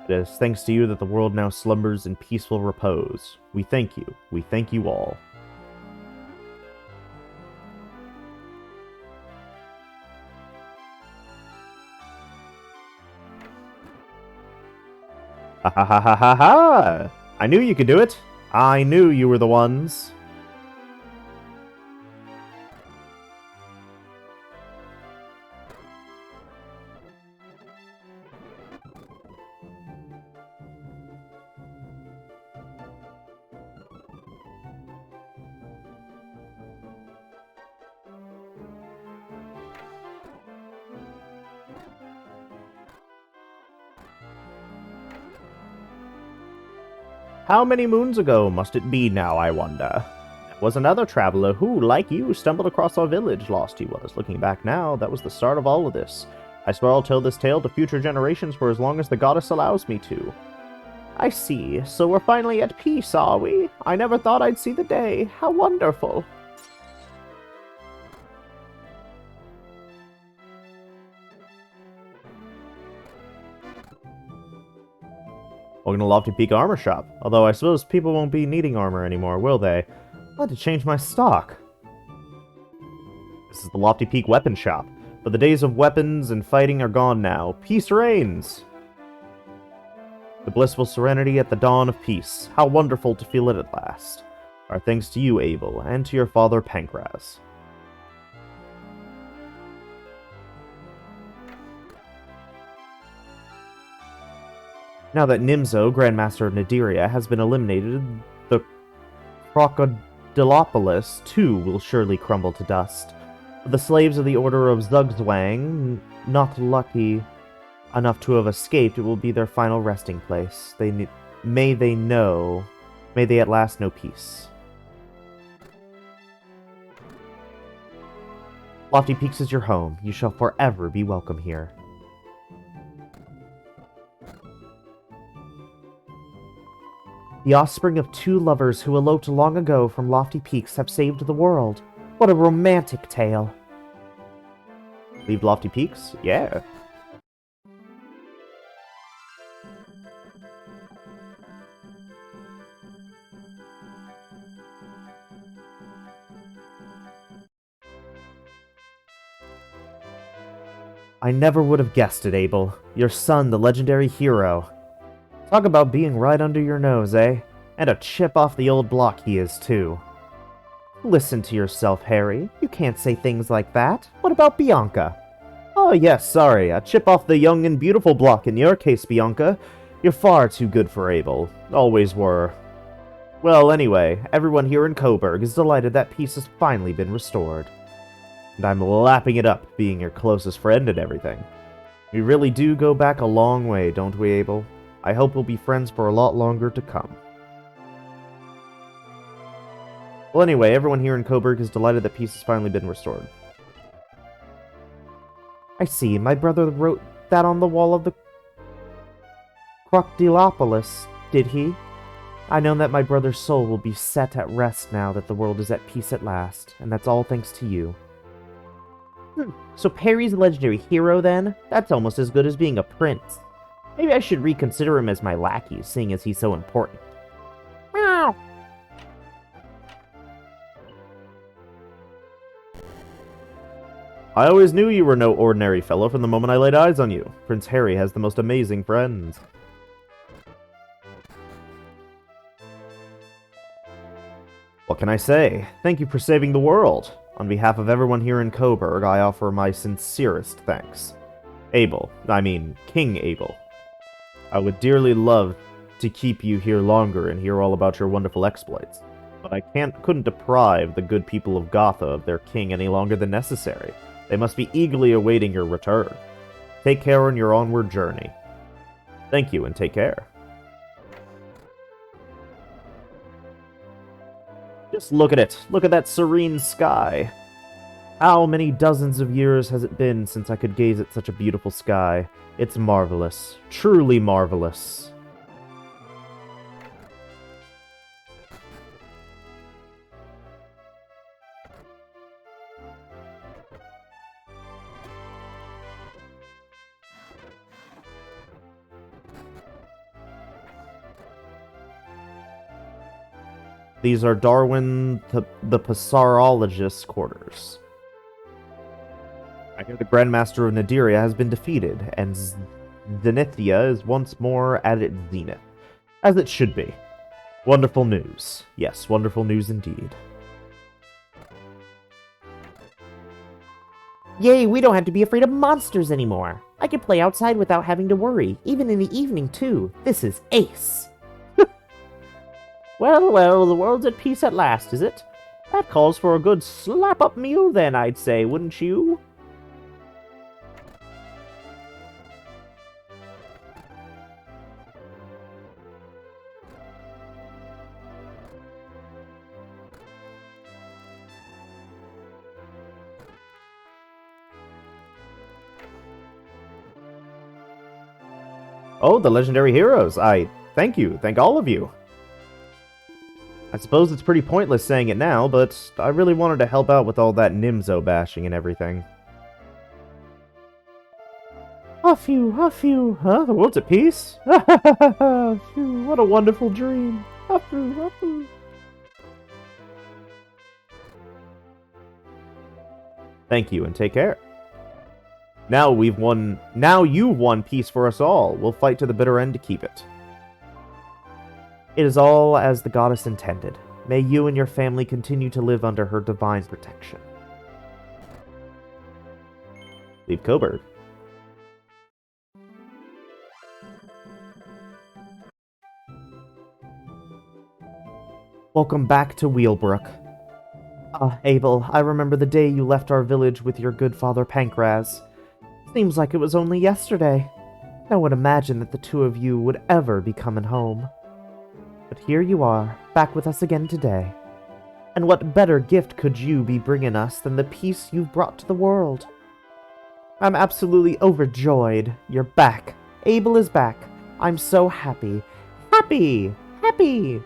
A: It is thanks to you that the world now slumbers in peaceful repose. We thank you. We thank you all. Ha ha ha ha ha ha! I knew you could do it. I knew you were the ones. How many moons ago must it be now, I wonder? Was another traveler who, like you, stumbled across our village. Lost he was. Looking back now, that was the start of all of this. I swear I'll tell this tale to future generations for as long as the goddess allows me to. I see. So we're finally at peace, are we? I never thought I'd see the day. How wonderful. Welcome to Lofty Peak Armor Shop. Although I suppose people won't be needing armor anymore, will they? I'll have to change my stock. This is the Lofty Peak Weapon Shop. But the days of weapons and fighting are gone now. Peace reigns! The blissful serenity at the dawn of peace. How wonderful to feel it at last. Our thanks to you, Abel, and to your father, Pankraz. Now that Nimzo, Grandmaster of Nadiria, has been eliminated, the Crocodilopolis, too, will surely crumble to dust. The slaves of the Order of Zugzwang, not lucky enough to have escaped, it will be their final resting place. May they at last know peace. Lofty Peaks is your home. You shall forever be welcome here. The offspring of two lovers who eloped long ago from Lofty Peaks have saved the world. What a romantic tale. Leave Lofty Peaks? Yeah. I never would have guessed it, Abel. Your son, the legendary hero. Talk about being right under your nose, eh? And a chip off the old block he is, too. Listen to yourself, Harry. You can't say things like that. What about Bianca? Oh, yes, sorry. A chip off the young and beautiful block in your case, Bianca. You're far too good for Abel. Always were. Well, anyway, everyone here in Coburg is delighted that peace has finally been restored. And I'm lapping it up, being your closest friend and everything. We really do go back a long way, don't we, Abel? I hope we'll be friends for a lot longer to come. Well, anyway, everyone here in Coburg is delighted that peace has finally been restored. I see. My brother wrote that on the wall of the Crocodilopolis, did he? I know that my brother's soul will be set at rest now that the world is at peace at last, and that's all thanks to you. So Perry's a legendary hero, then? That's almost as good as being a prince. Maybe I should reconsider him as my lackey, seeing as he's so important. Meow! I always knew you were no ordinary fellow from the moment I laid eyes on you. Prince Harry has the most amazing friends. What can I say? Thank you for saving the world. On behalf of everyone here in Coburg, I offer my sincerest thanks. King Abel. I would dearly love to keep you here longer and hear all about your wonderful exploits, but I couldn't deprive the good people of Gotha of their king any longer than necessary. They must be eagerly awaiting your return. Take care on your onward journey. Thank you, and take care. Just look at it. Look at that serene sky. How many dozens of years has it been since I could gaze at such a beautiful sky? It's marvelous. Truly marvelous. These are Darwin, the Passarologist's quarters. I hear the Grandmaster of Nadiria has been defeated, and Zenithia is once more at its zenith. As it should be. Wonderful news. Yes, wonderful news indeed. Yay, we don't have to be afraid of monsters anymore. I can play outside without having to worry, even in the evening too. This is ace. Well, well, the world's at peace at last, is it? That calls for a good slap-up meal then, I'd say, wouldn't you? Oh, the legendary heroes. I thank you. Thank all of you. I suppose it's pretty pointless saying it now, but I really wanted to help out with all that Nimzo bashing and everything. Phew, huh? The world's at peace? Phew, what a wonderful dream. Phew. Thank you, and take care. Now you've won peace for us all. We'll fight to the bitter end to keep it. It is all as the goddess intended. May you and your family continue to live under her divine protection. Leave Coburg. Welcome back to Wheelbrook. Abel, I remember the day you left our village with your good father Pankraz. Seems like it was only yesterday. No one imagined that the two of you would ever be coming home. But here you are, back with us again today. And what better gift could you be bringing us than the peace you've brought to the world? I'm absolutely overjoyed. You're back. Abel is back. I'm so happy. Happy! Happy!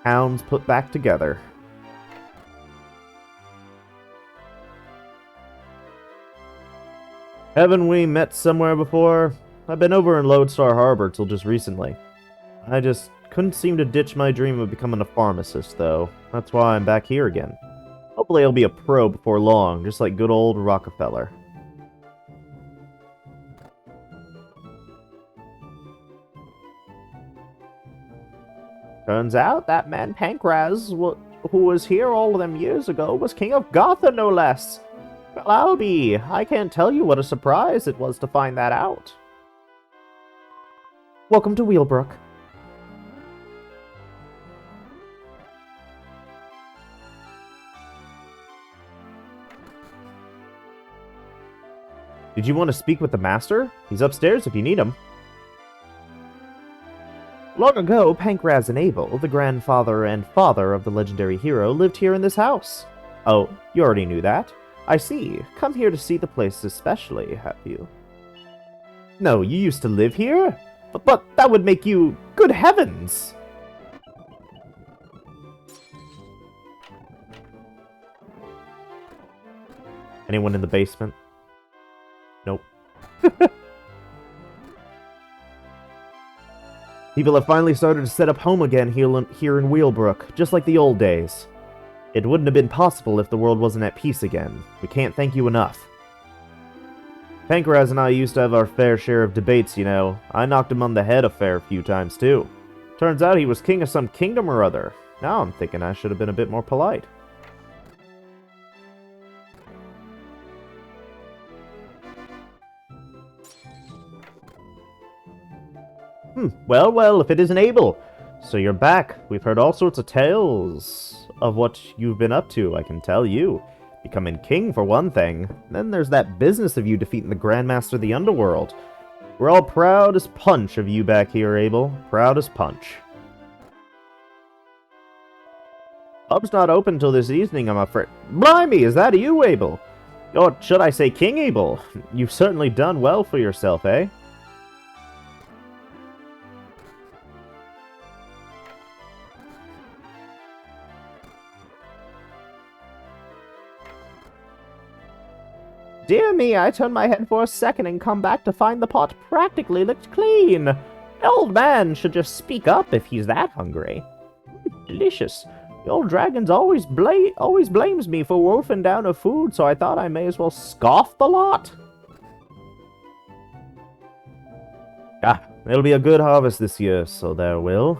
A: Towns put back together. Haven't we met somewhere before? I've been over in Lodestar Harbor till just recently. I just couldn't seem to ditch my dream of becoming a pharmacist, though. That's why I'm back here again. Hopefully I'll be a pro before long, just like good old Rockefeller. Turns out that man Pankraz, who was here all of them years ago, was king of Gotha, no less. Well, I can't tell you what a surprise it was to find that out. Welcome to Wheelbrook. Did you want to speak with the master? He's upstairs if you need him. Long ago, Pankraz and Abel, the grandfather and father of the legendary hero, lived here in this house. Oh, you already knew that. I see. Come here to see the place especially, have you? No, you used to live here? But that would make you... Good heavens! Anyone in the basement? Nope. People have finally started to set up home again here in Wheelbrook, just like the old days. It wouldn't have been possible if the world wasn't at peace again. We can't thank you enough. Pankraz and I used to have our fair share of debates, you know. I knocked him on the head a fair few times, too. Turns out he was king of some kingdom or other. Now I'm thinking I should have been a bit more polite. Well, if it isn't Abel. So you're back. We've heard all sorts of tales of what you've been up to, I can tell you. Becoming king, for one thing. Then there's that business of you defeating the Grandmaster of the Underworld. We're all proud as punch of you back here, Abel. Proud as punch. Pub's not open till this evening, I'm afraid. Blimey, is that you, Abel? Or should I say King Abel? You've certainly done well for yourself, eh? Dear me, I turned my head for a second and come back to find the pot practically licked clean. The old man should just speak up if he's that hungry. Delicious. The old dragon's always blames me for wolfing down her food, so I thought I may as well scoff the lot. It'll be a good harvest this year, so there will.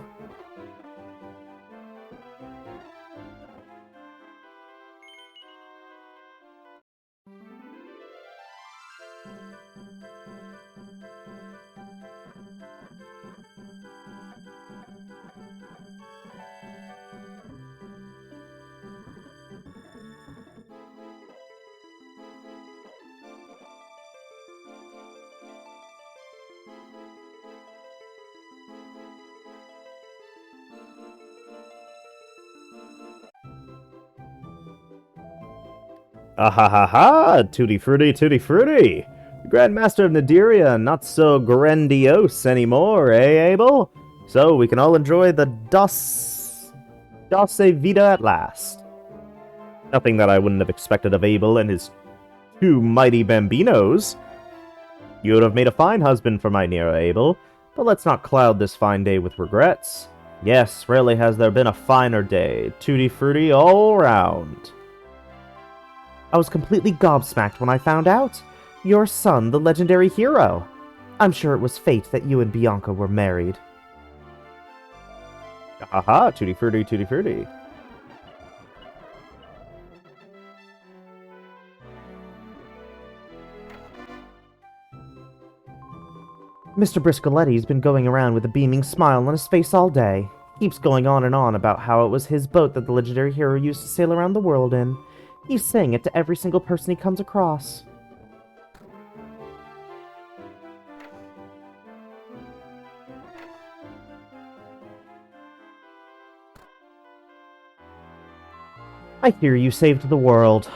A: Ah ha ha ha! Tutti frutti, tutti frutti! The Grandmaster of Nadiria, not so grandiose anymore, eh, Abel? So we can all enjoy the Doce Vita at last. Nothing that I wouldn't have expected of Abel and his two mighty bambinos. You would have made a fine husband for my Nero, Abel, but let's not cloud this fine day with regrets. Yes, rarely has there been a finer day. Tutti frutti all round. I was completely gobsmacked when I found out. Your son, the legendary hero. I'm sure it was fate that you and Bianca were married. Haha, tutti frutti, tutti frutti. Mr. Briscoletti's been going around with a beaming smile on his face all day. Keeps going on and on about how it was his boat that the legendary hero used to sail around the world in. He's saying it to every single person he comes across. I hear you saved the world.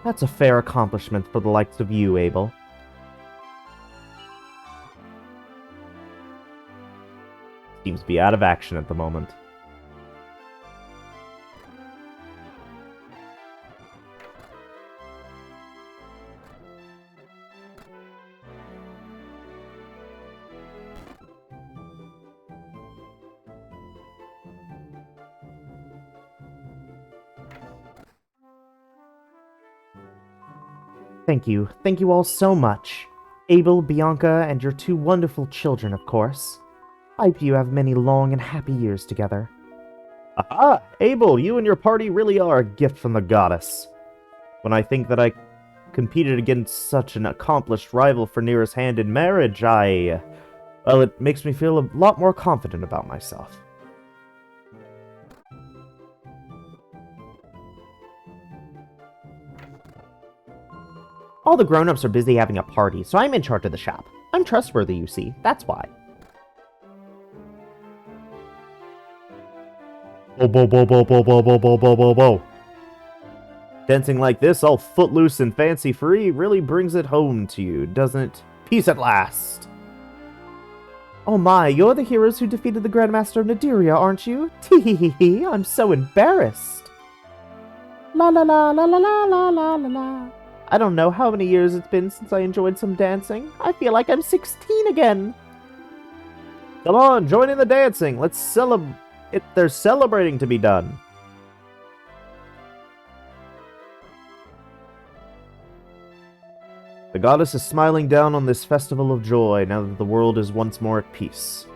A: That's a fair accomplishment for the likes of you, Abel. Seems to be out of action at the moment. Thank you. Thank you all so much. Abel, Bianca, and your two wonderful children, of course. I hope you have many long and happy years together. Aha! Abel, you and your party really are a gift from the goddess. When I think that I competed against such an accomplished rival for nearest hand in marriage, well, it makes me feel a lot more confident about myself. All the grown-ups are busy having a party, so I'm in charge of the shop. I'm trustworthy, you see. That's why. Bo bo bo bo bo bo bo bo bo bo bo. Dancing like this, all footloose and fancy-free, really brings it home to you, doesn't it? Peace at last! Oh my, you're the heroes who defeated the Grandmaster of Nadiria, aren't you? Tee-hee-hee-hee, I'm so embarrassed. La la la la la la la la la la. I don't know how many years it's been since I enjoyed some dancing. I feel like I'm 16 again. Come on, join in the dancing. Let's celebrate. There's celebrating to be done. The goddess is smiling down on this festival of joy now that the world is once more at peace.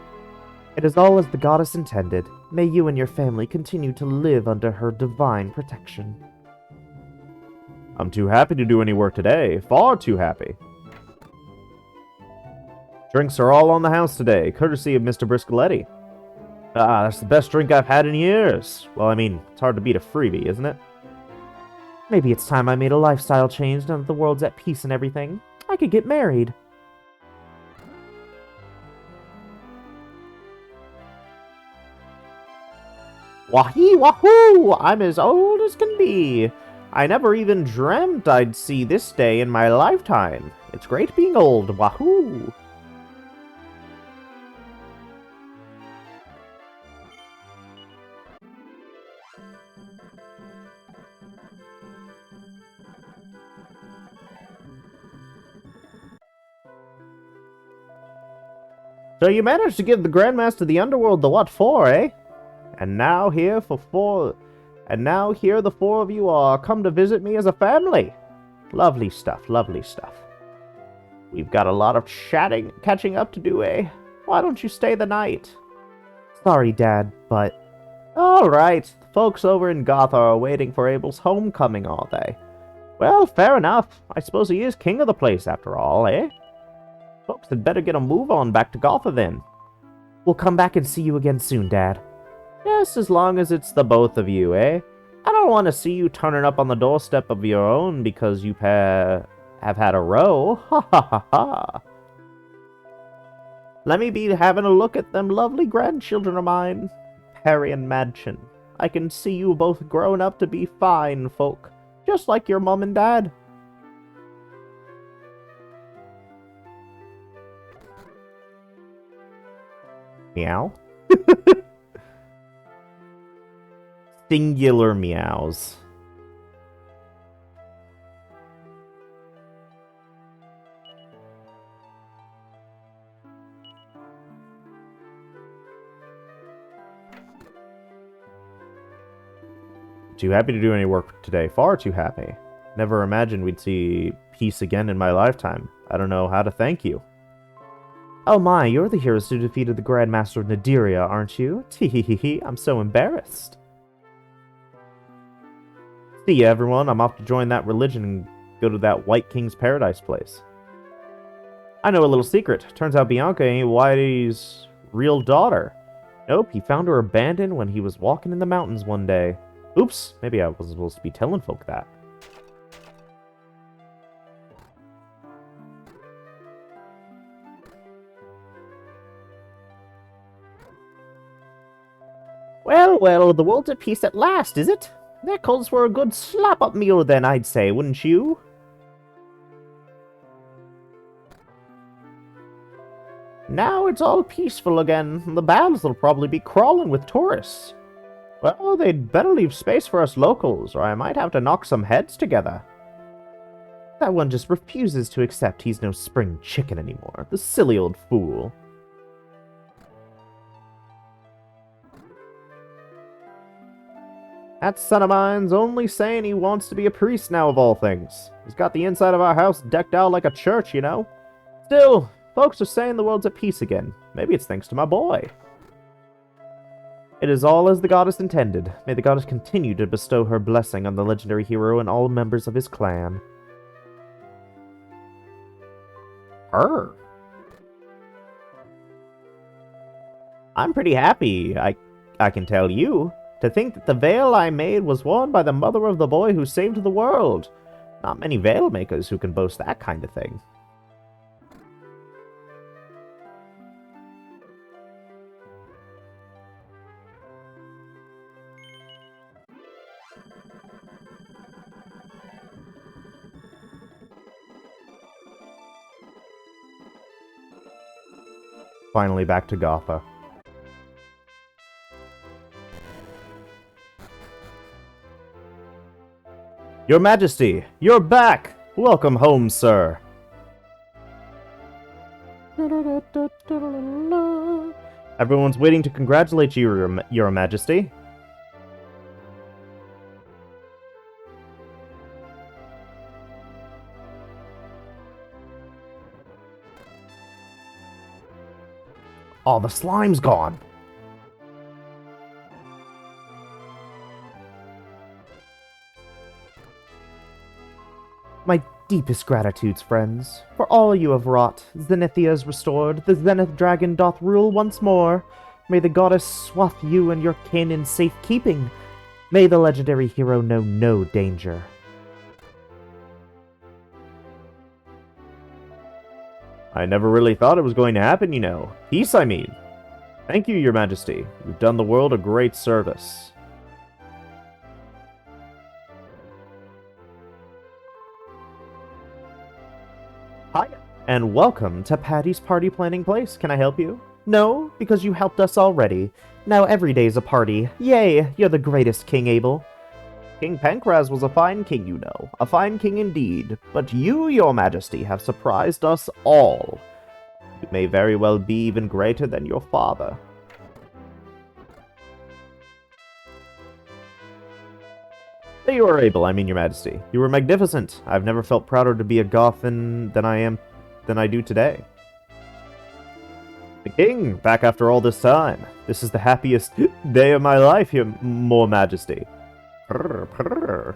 A: It is all as the goddess intended. May you and your family continue to live under her divine protection. I'm too happy to do any work today. Far too happy. Drinks are all on the house today, courtesy of Mr. Briscoletti. Ah, that's the best drink I've had in years. Well, I mean, it's hard to beat a freebie, isn't it? Maybe it's time I made a lifestyle change now that the world's at peace and everything. I could get married. Wahee wahoo! I'm as old as can be. I never even dreamt I'd see this day in my lifetime. It's great being old, wahoo! So you managed to give the Grandmaster of the Underworld the what for, eh? And now here the four of you are come to visit me as a family. Lovely stuff, lovely stuff. We've got a lot of catching up to do, eh? Why don't you stay the night? Sorry, Dad, but... Alright, the folks over in Gotha are waiting for Abel's homecoming, are they? Well, fair enough. I suppose he is king of the place after all, eh? Folks had better get a move on back to Gotha then. We'll come back and see you again soon, Dad. Yes, as long as it's the both of you, eh? I don't want to see you turning up on the doorstep of your own because you have had a row. Ha ha ha ha. Let me be having a look at them lovely grandchildren of mine. Perry and Madchen. I can see you both grown up to be fine folk. just like your mom and dad. Meow? Singular meows. Too happy to do any work today. Far too happy. Never imagined we'd see peace again in my lifetime. I don't know how to thank you. Oh my, you're the heroes who defeated the Grand Master of Nadiria, aren't you? Tehehehe, I'm so embarrassed. See ya, everyone. I'm off to join that religion and go to that White King's Paradise place. I know a little secret. Turns out Bianca ain't Whitey's real daughter. Nope, he found her abandoned when he was walking in the mountains one day. Oops, maybe I wasn't supposed to be telling folk that. Well, well, the world's at peace at last, is it? That calls for a good slap-up meal then, I'd say, wouldn't you? Now it's all peaceful again. The baths will probably be crawling with tourists. Well, they'd better leave space for us locals, or I might have to knock some heads together. That one just refuses to accept he's no spring chicken anymore. The silly old fool. That son of mine's only saying he wants to be a priest now of all things. He's got the inside of our house decked out like a church, you know? Still, folks are saying the world's at peace again. Maybe it's thanks to my boy. It is all as the goddess intended. May the goddess continue to bestow her blessing on the legendary hero and all members of his clan. Her. I'm pretty happy, I can tell you. To think that the veil I made was worn by the mother of the boy who saved the world. Not many veil makers who can boast that kind of thing. Finally back to Gotha. Your Majesty, you're back! Welcome home, sir. Everyone's waiting to congratulate you, Your Majesty. Oh, the slime's gone. My deepest gratitudes, friends, for all you have wrought. Zenithia is restored, the Zenith Dragon doth rule once more. May the goddess swathe you and your kin in safekeeping. May the legendary hero know no danger. I never really thought it was going to happen, you know. Peace, I mean. Thank you, Your Majesty. You've done the world a great service. Hi, and welcome to Patty's Party Planning Place. Can I help you? No, because you helped us already. Now every day's a party. Yay, you're the greatest, King Abel. King Pankraz was a fine king, you know. A fine king indeed. But you, Your Majesty, have surprised us all. You may very well be even greater than your father. There you are, Abel, I mean, Your Majesty. You were magnificent. I've never felt prouder to be a Gothan than I do today. The king, back after all this time. This is the happiest day of my life, Your Majesty. Purr, purr.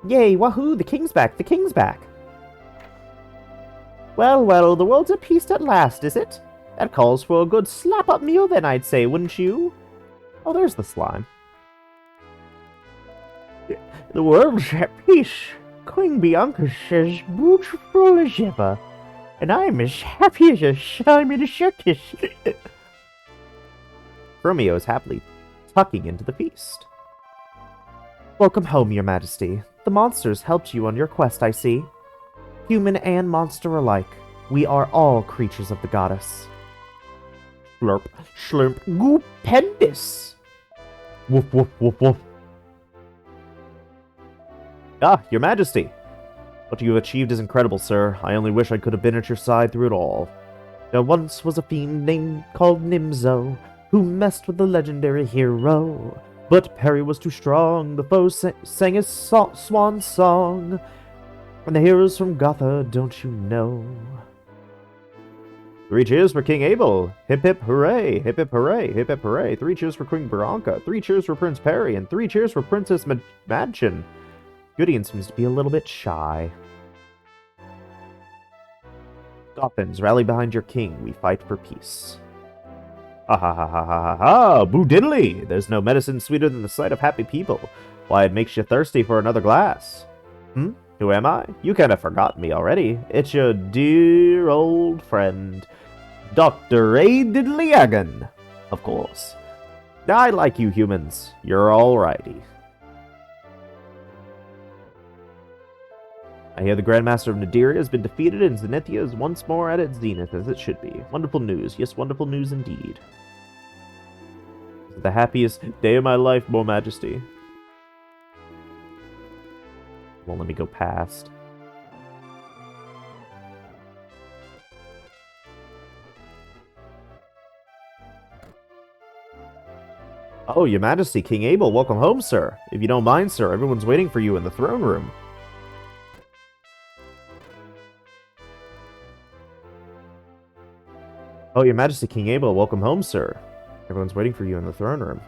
A: Yay, wahoo, the king's back, the king's back. Well, well, the world's at peace at last, is it? That calls for a good slap-up meal then, I'd say, wouldn't you? Oh, there's the slime. The world's at peace. Queen Bianca says beautiful as ever. And I'm as happy as a slime in a circus. Romeo is happily tucking into the feast. Welcome home, Your Majesty. The monsters helped you on your quest, I see. Human and monster alike. We are all creatures of the goddess. Slurp, slurp, goopendous. Woof, woof, woof, woof. Ah, your majesty. What you have achieved is incredible, sir. I only wish I could have been at your side through it all. There once was a fiend named called Nimzo, who messed with the legendary hero. But Perry was too strong, the foe sang his swan song. And the heroes from Gotha, don't you know? 3 cheers for King Abel! Hip hip hooray! Hip hip hooray! Hip hip hooray! 3 cheers for Queen Bronca! 3 cheers for Prince Perry! And 3 cheers for Princess Madchen! Gideon seems to be a little bit shy. Gothans, rally behind your king. We fight for peace. Ha ha ha ha ha ha ha! Boo diddly! There's no medicine sweeter than the sight of happy people. Why, it makes you thirsty for another glass. Who am I? You kind of forgot me already. It's your dear old friend, Dr. A. Diddley-Agon. Of course. I like you humans. You're alrighty. I hear the Grandmaster of Nadiria has been defeated and Zenithia is once more at its zenith, as it should be. Wonderful news. Yes, wonderful news indeed. This is the happiest day of my life, Your Majesty. Won't let me go past. Oh, Your Majesty, King Abel, welcome home, sir. If you don't mind, sir, everyone's waiting for you in the throne room. Oh, Your Majesty, King Abel, welcome home, sir. Everyone's waiting for you in the throne room.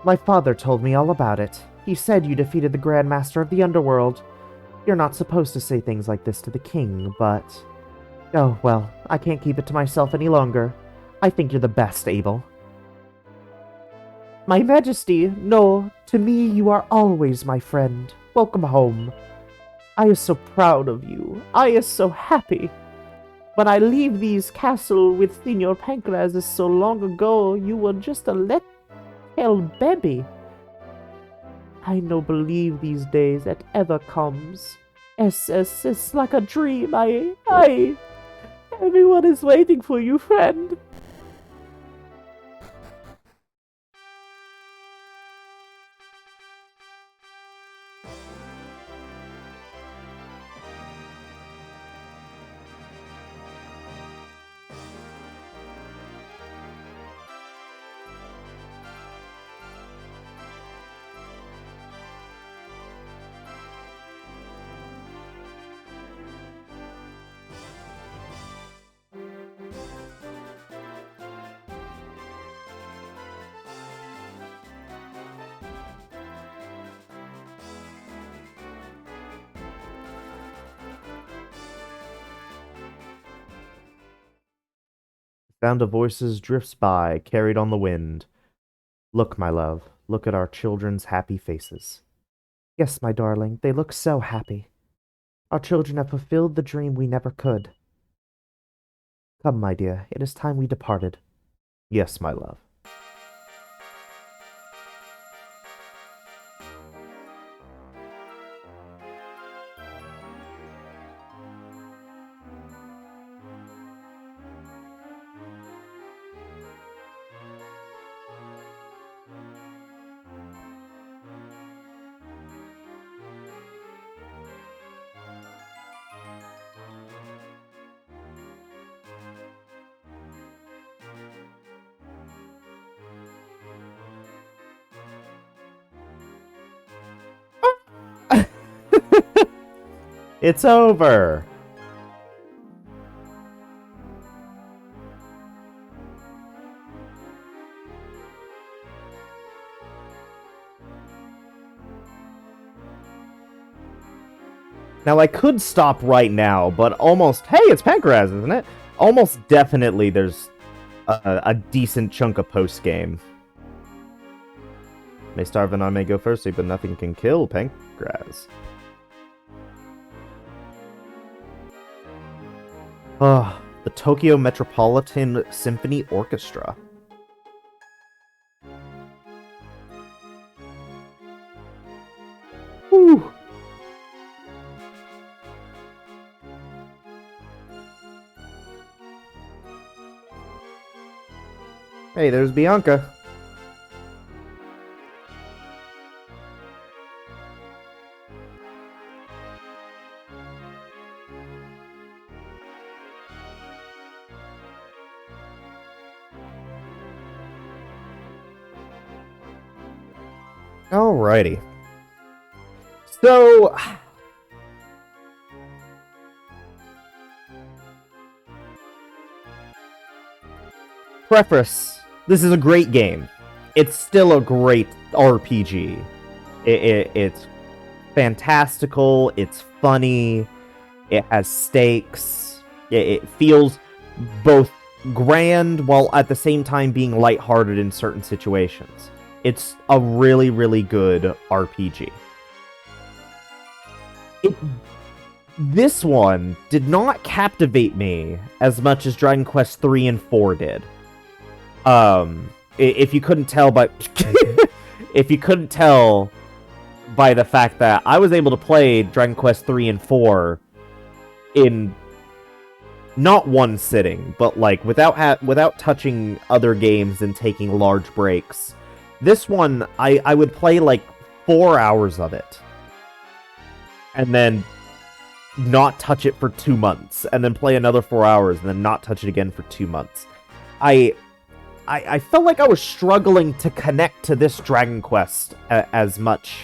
A: My father told me all about it. He said you defeated the Grand Master of the Underworld. You're not supposed to say things like this to the king, but... Oh, well, I can't keep it to myself any longer. I think you're the best, Abel. My Majesty, no, to me you are always my friend. Welcome home. I is so proud of you. I is so happy. When I leave these castle with Signor Pancras so long ago, you were just a little baby. I no believe these days it ever comes. It's like a dream. Everyone is waiting for you, friend. Sound of voices drifts by, carried on the wind. Look, my love, look at our children's happy faces. Yes, my darling, they look so happy. Our children have fulfilled the dream we never could. Come, my dear, it is time we departed. Yes, my love. It's over! Now, I could stop right now, but almost... Hey, it's Pancras, isn't it? Almost definitely there's a decent chunk of post-game. May starve and I may go thirsty, but nothing can kill Pancras. The Tokyo Metropolitan Symphony Orchestra. Hey, there's Bianca. Alrighty. So, preface, this is a great game. It's still a great RPG. It's fantastical, it's funny, it has stakes, it feels both grand while at the same time being lighthearted in certain situations. It's a really, really good RPG. This one did not captivate me as much as Dragon Quest 3 and 4 did. If you couldn't tell by if you couldn't tell by the fact that I was able to play Dragon Quest 3 and 4 in not one sitting, but like without touching other games and taking large breaks. This one I would play like 4 hours of it. And then not touch it for 2 months, and then play another 4 hours, and then not touch it again for 2 months. I felt like I was struggling to connect to this Dragon Quest as much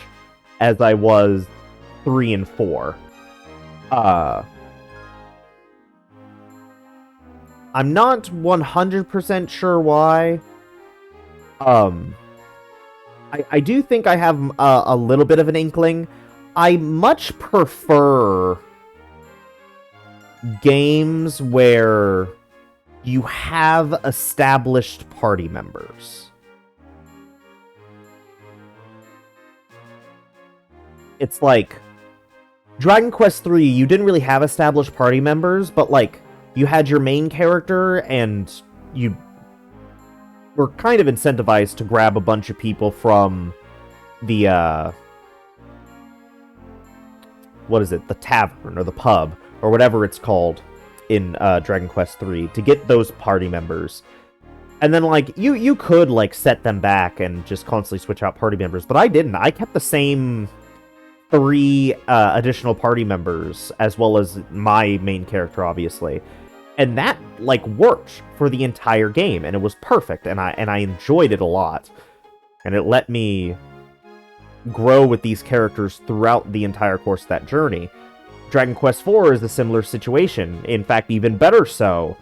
A: as I was 3 and 4. I'm not 100% sure why. I do think I have a little bit of an inkling. I much prefer games where you have established party members. It's like Dragon Quest 3, you didn't really have established party members, but like you had your main character and you were kind of incentivized to grab a bunch of people from the what is it? The tavern or the pub or whatever it's called in Dragon Quest 3 to get those party members. And then like you could like set them back and just constantly switch out party members, but I didn't. I kept the same 3 additional party members as well as my main character, obviously. And that like worked for the entire game, and it was perfect, and I enjoyed it a lot. And it let me grow with these characters throughout the entire course of that journey. Dragon Quest IV is a similar situation. In fact, even better so,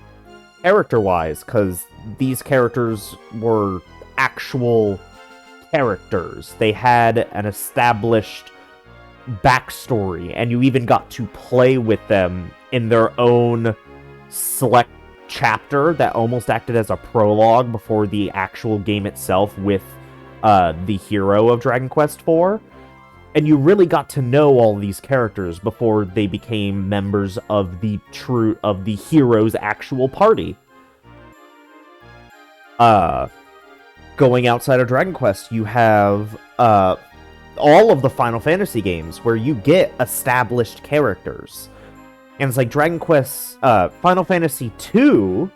A: character-wise, because these characters were actual characters. They had an established backstory, and you even got to play with them in their own select chapter that almost acted as a prologue before the actual game itself with the hero of Dragon Quest IV. And you really got to know all these characters before they became members of the hero's actual party. Going outside of Dragon Quest, you have all of the Final Fantasy games where you get established characters. And it's like Dragon Quest, Final Fantasy II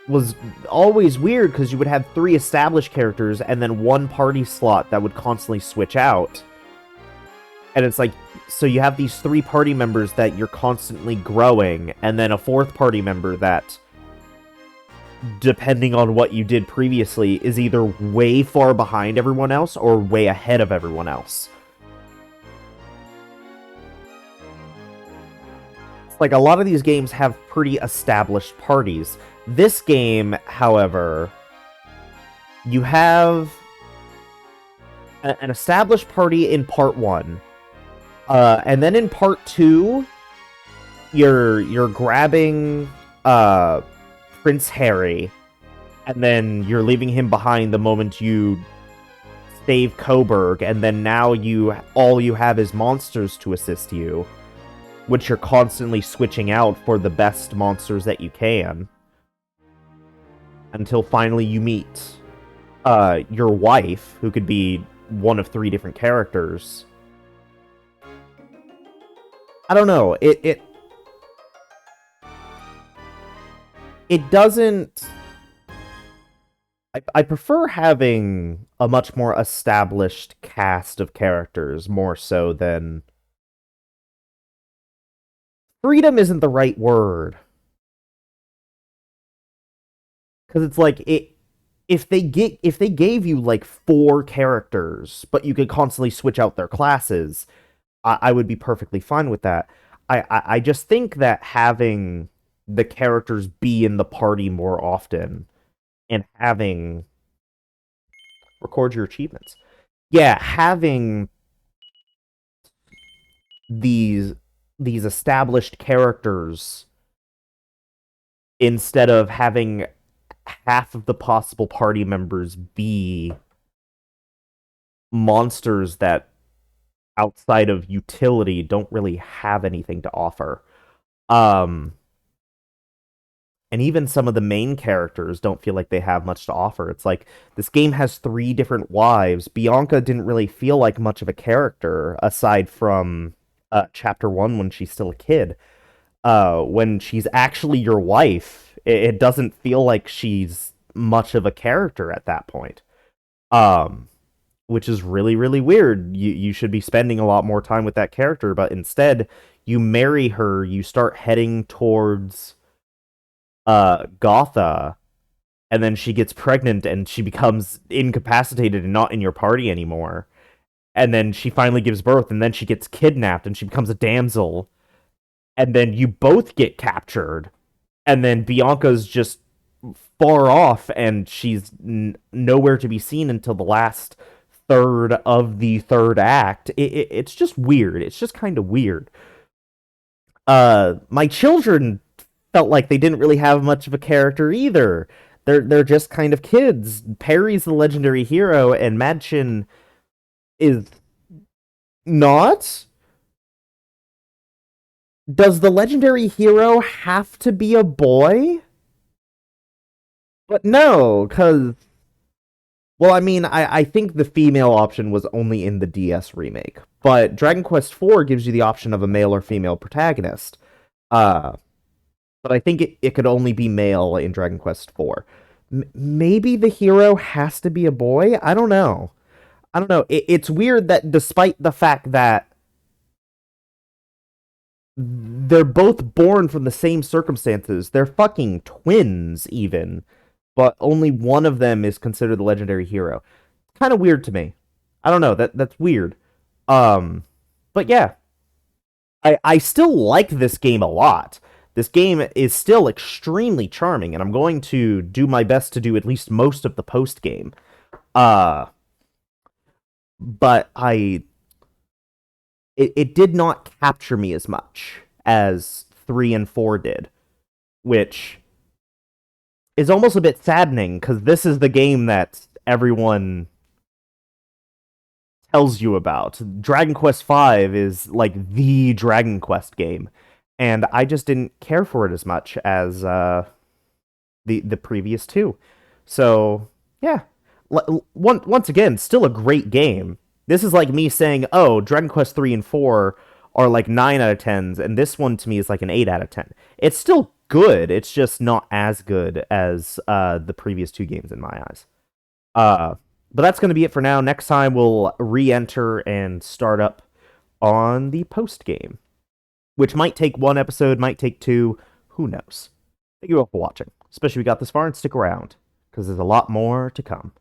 A: was always weird because you would have 3 established characters and then 1 party slot that would constantly switch out. And it's like, so you have these 3 party members that you're constantly growing, and then a 4th party member that, depending on what you did previously, is either way far behind everyone else or way ahead of everyone else. It's like a lot of these games have pretty established parties. This game, however, you have an established party in part 1. And then in part 2, you're grabbing Prince Harry, and then you're leaving him behind the moment you save Coburg, and then now all you have is monsters to assist you, which you're constantly switching out for the best monsters that you can, until finally you meet your wife, who could be one of 3 different characters. I don't know. It doesn't I prefer having a much more established cast of characters more so than freedom isn't the right word because it's like it if they gave you like four characters but you could constantly switch out their classes, I would be perfectly fine with that. I just think that having the characters be in the party more often and having record your achievements, yeah, having these these established characters instead of having half of the possible party members be monsters that outside of utility don't really have anything to offer. Um and even some of the main characters don't feel like they have much to offer. It's like this game has three different wives. Bianca didn't really feel like much of a character aside from chapter 1 when she's still a kid. When she's actually your wife, it doesn't feel like she's much of a character at that point. Um, which is really, really weird. You should be spending a lot more time with that character, but instead you marry her, you start heading towards Gotha, and then she gets pregnant and she becomes incapacitated and not in your party anymore. And then she finally gives birth, and then she gets kidnapped and she becomes a damsel. And then you both get captured, and then Bianca's just far off, and she's nowhere to be seen until the last third of the third act. It's just weird. It's just kind of weird. My children felt like they didn't really have much of a character either. They're just kind of kids. Perry's the legendary hero, and Madchin is not. Does the legendary hero have to be a boy? But no, because well, I mean, I think the female option was only in the DS remake, but Dragon Quest IV gives you the option of a male or female protagonist. Uh, but I think it could only be male in Dragon Quest IV. Maybe the hero has to be a boy? I don't know. I don't know. It's weird that despite the fact that they're both born from the same circumstances, they're fucking twins, even, but only one of them is considered the legendary hero. Kind of weird to me. I don't know. That's weird. Um, but yeah, I still like this game a lot. This game is still extremely charming, and I'm going to do my best to do at least most of the post game. Uh, but it did not capture me as much as 3 and 4 did, which is almost a bit saddening because this is the game that everyone tells you about. Dragon Quest V is like the Dragon Quest game, and I just didn't care for it as much as the previous two. So yeah, once again, still a great game. This is like me saying, "Oh, Dragon Quest 3 and 4 are like 9 out of 10s, and this one to me is like an 8 out of 10." It's still good. It's just not as good as the previous two games in my eyes. Uh, but that's going to be it for now. Next time we'll re-enter and start up on the post game, which might take one episode, might take two. Who knows? Thank you all for watching. Especially if you got this far and stick around, because there's a lot more to come.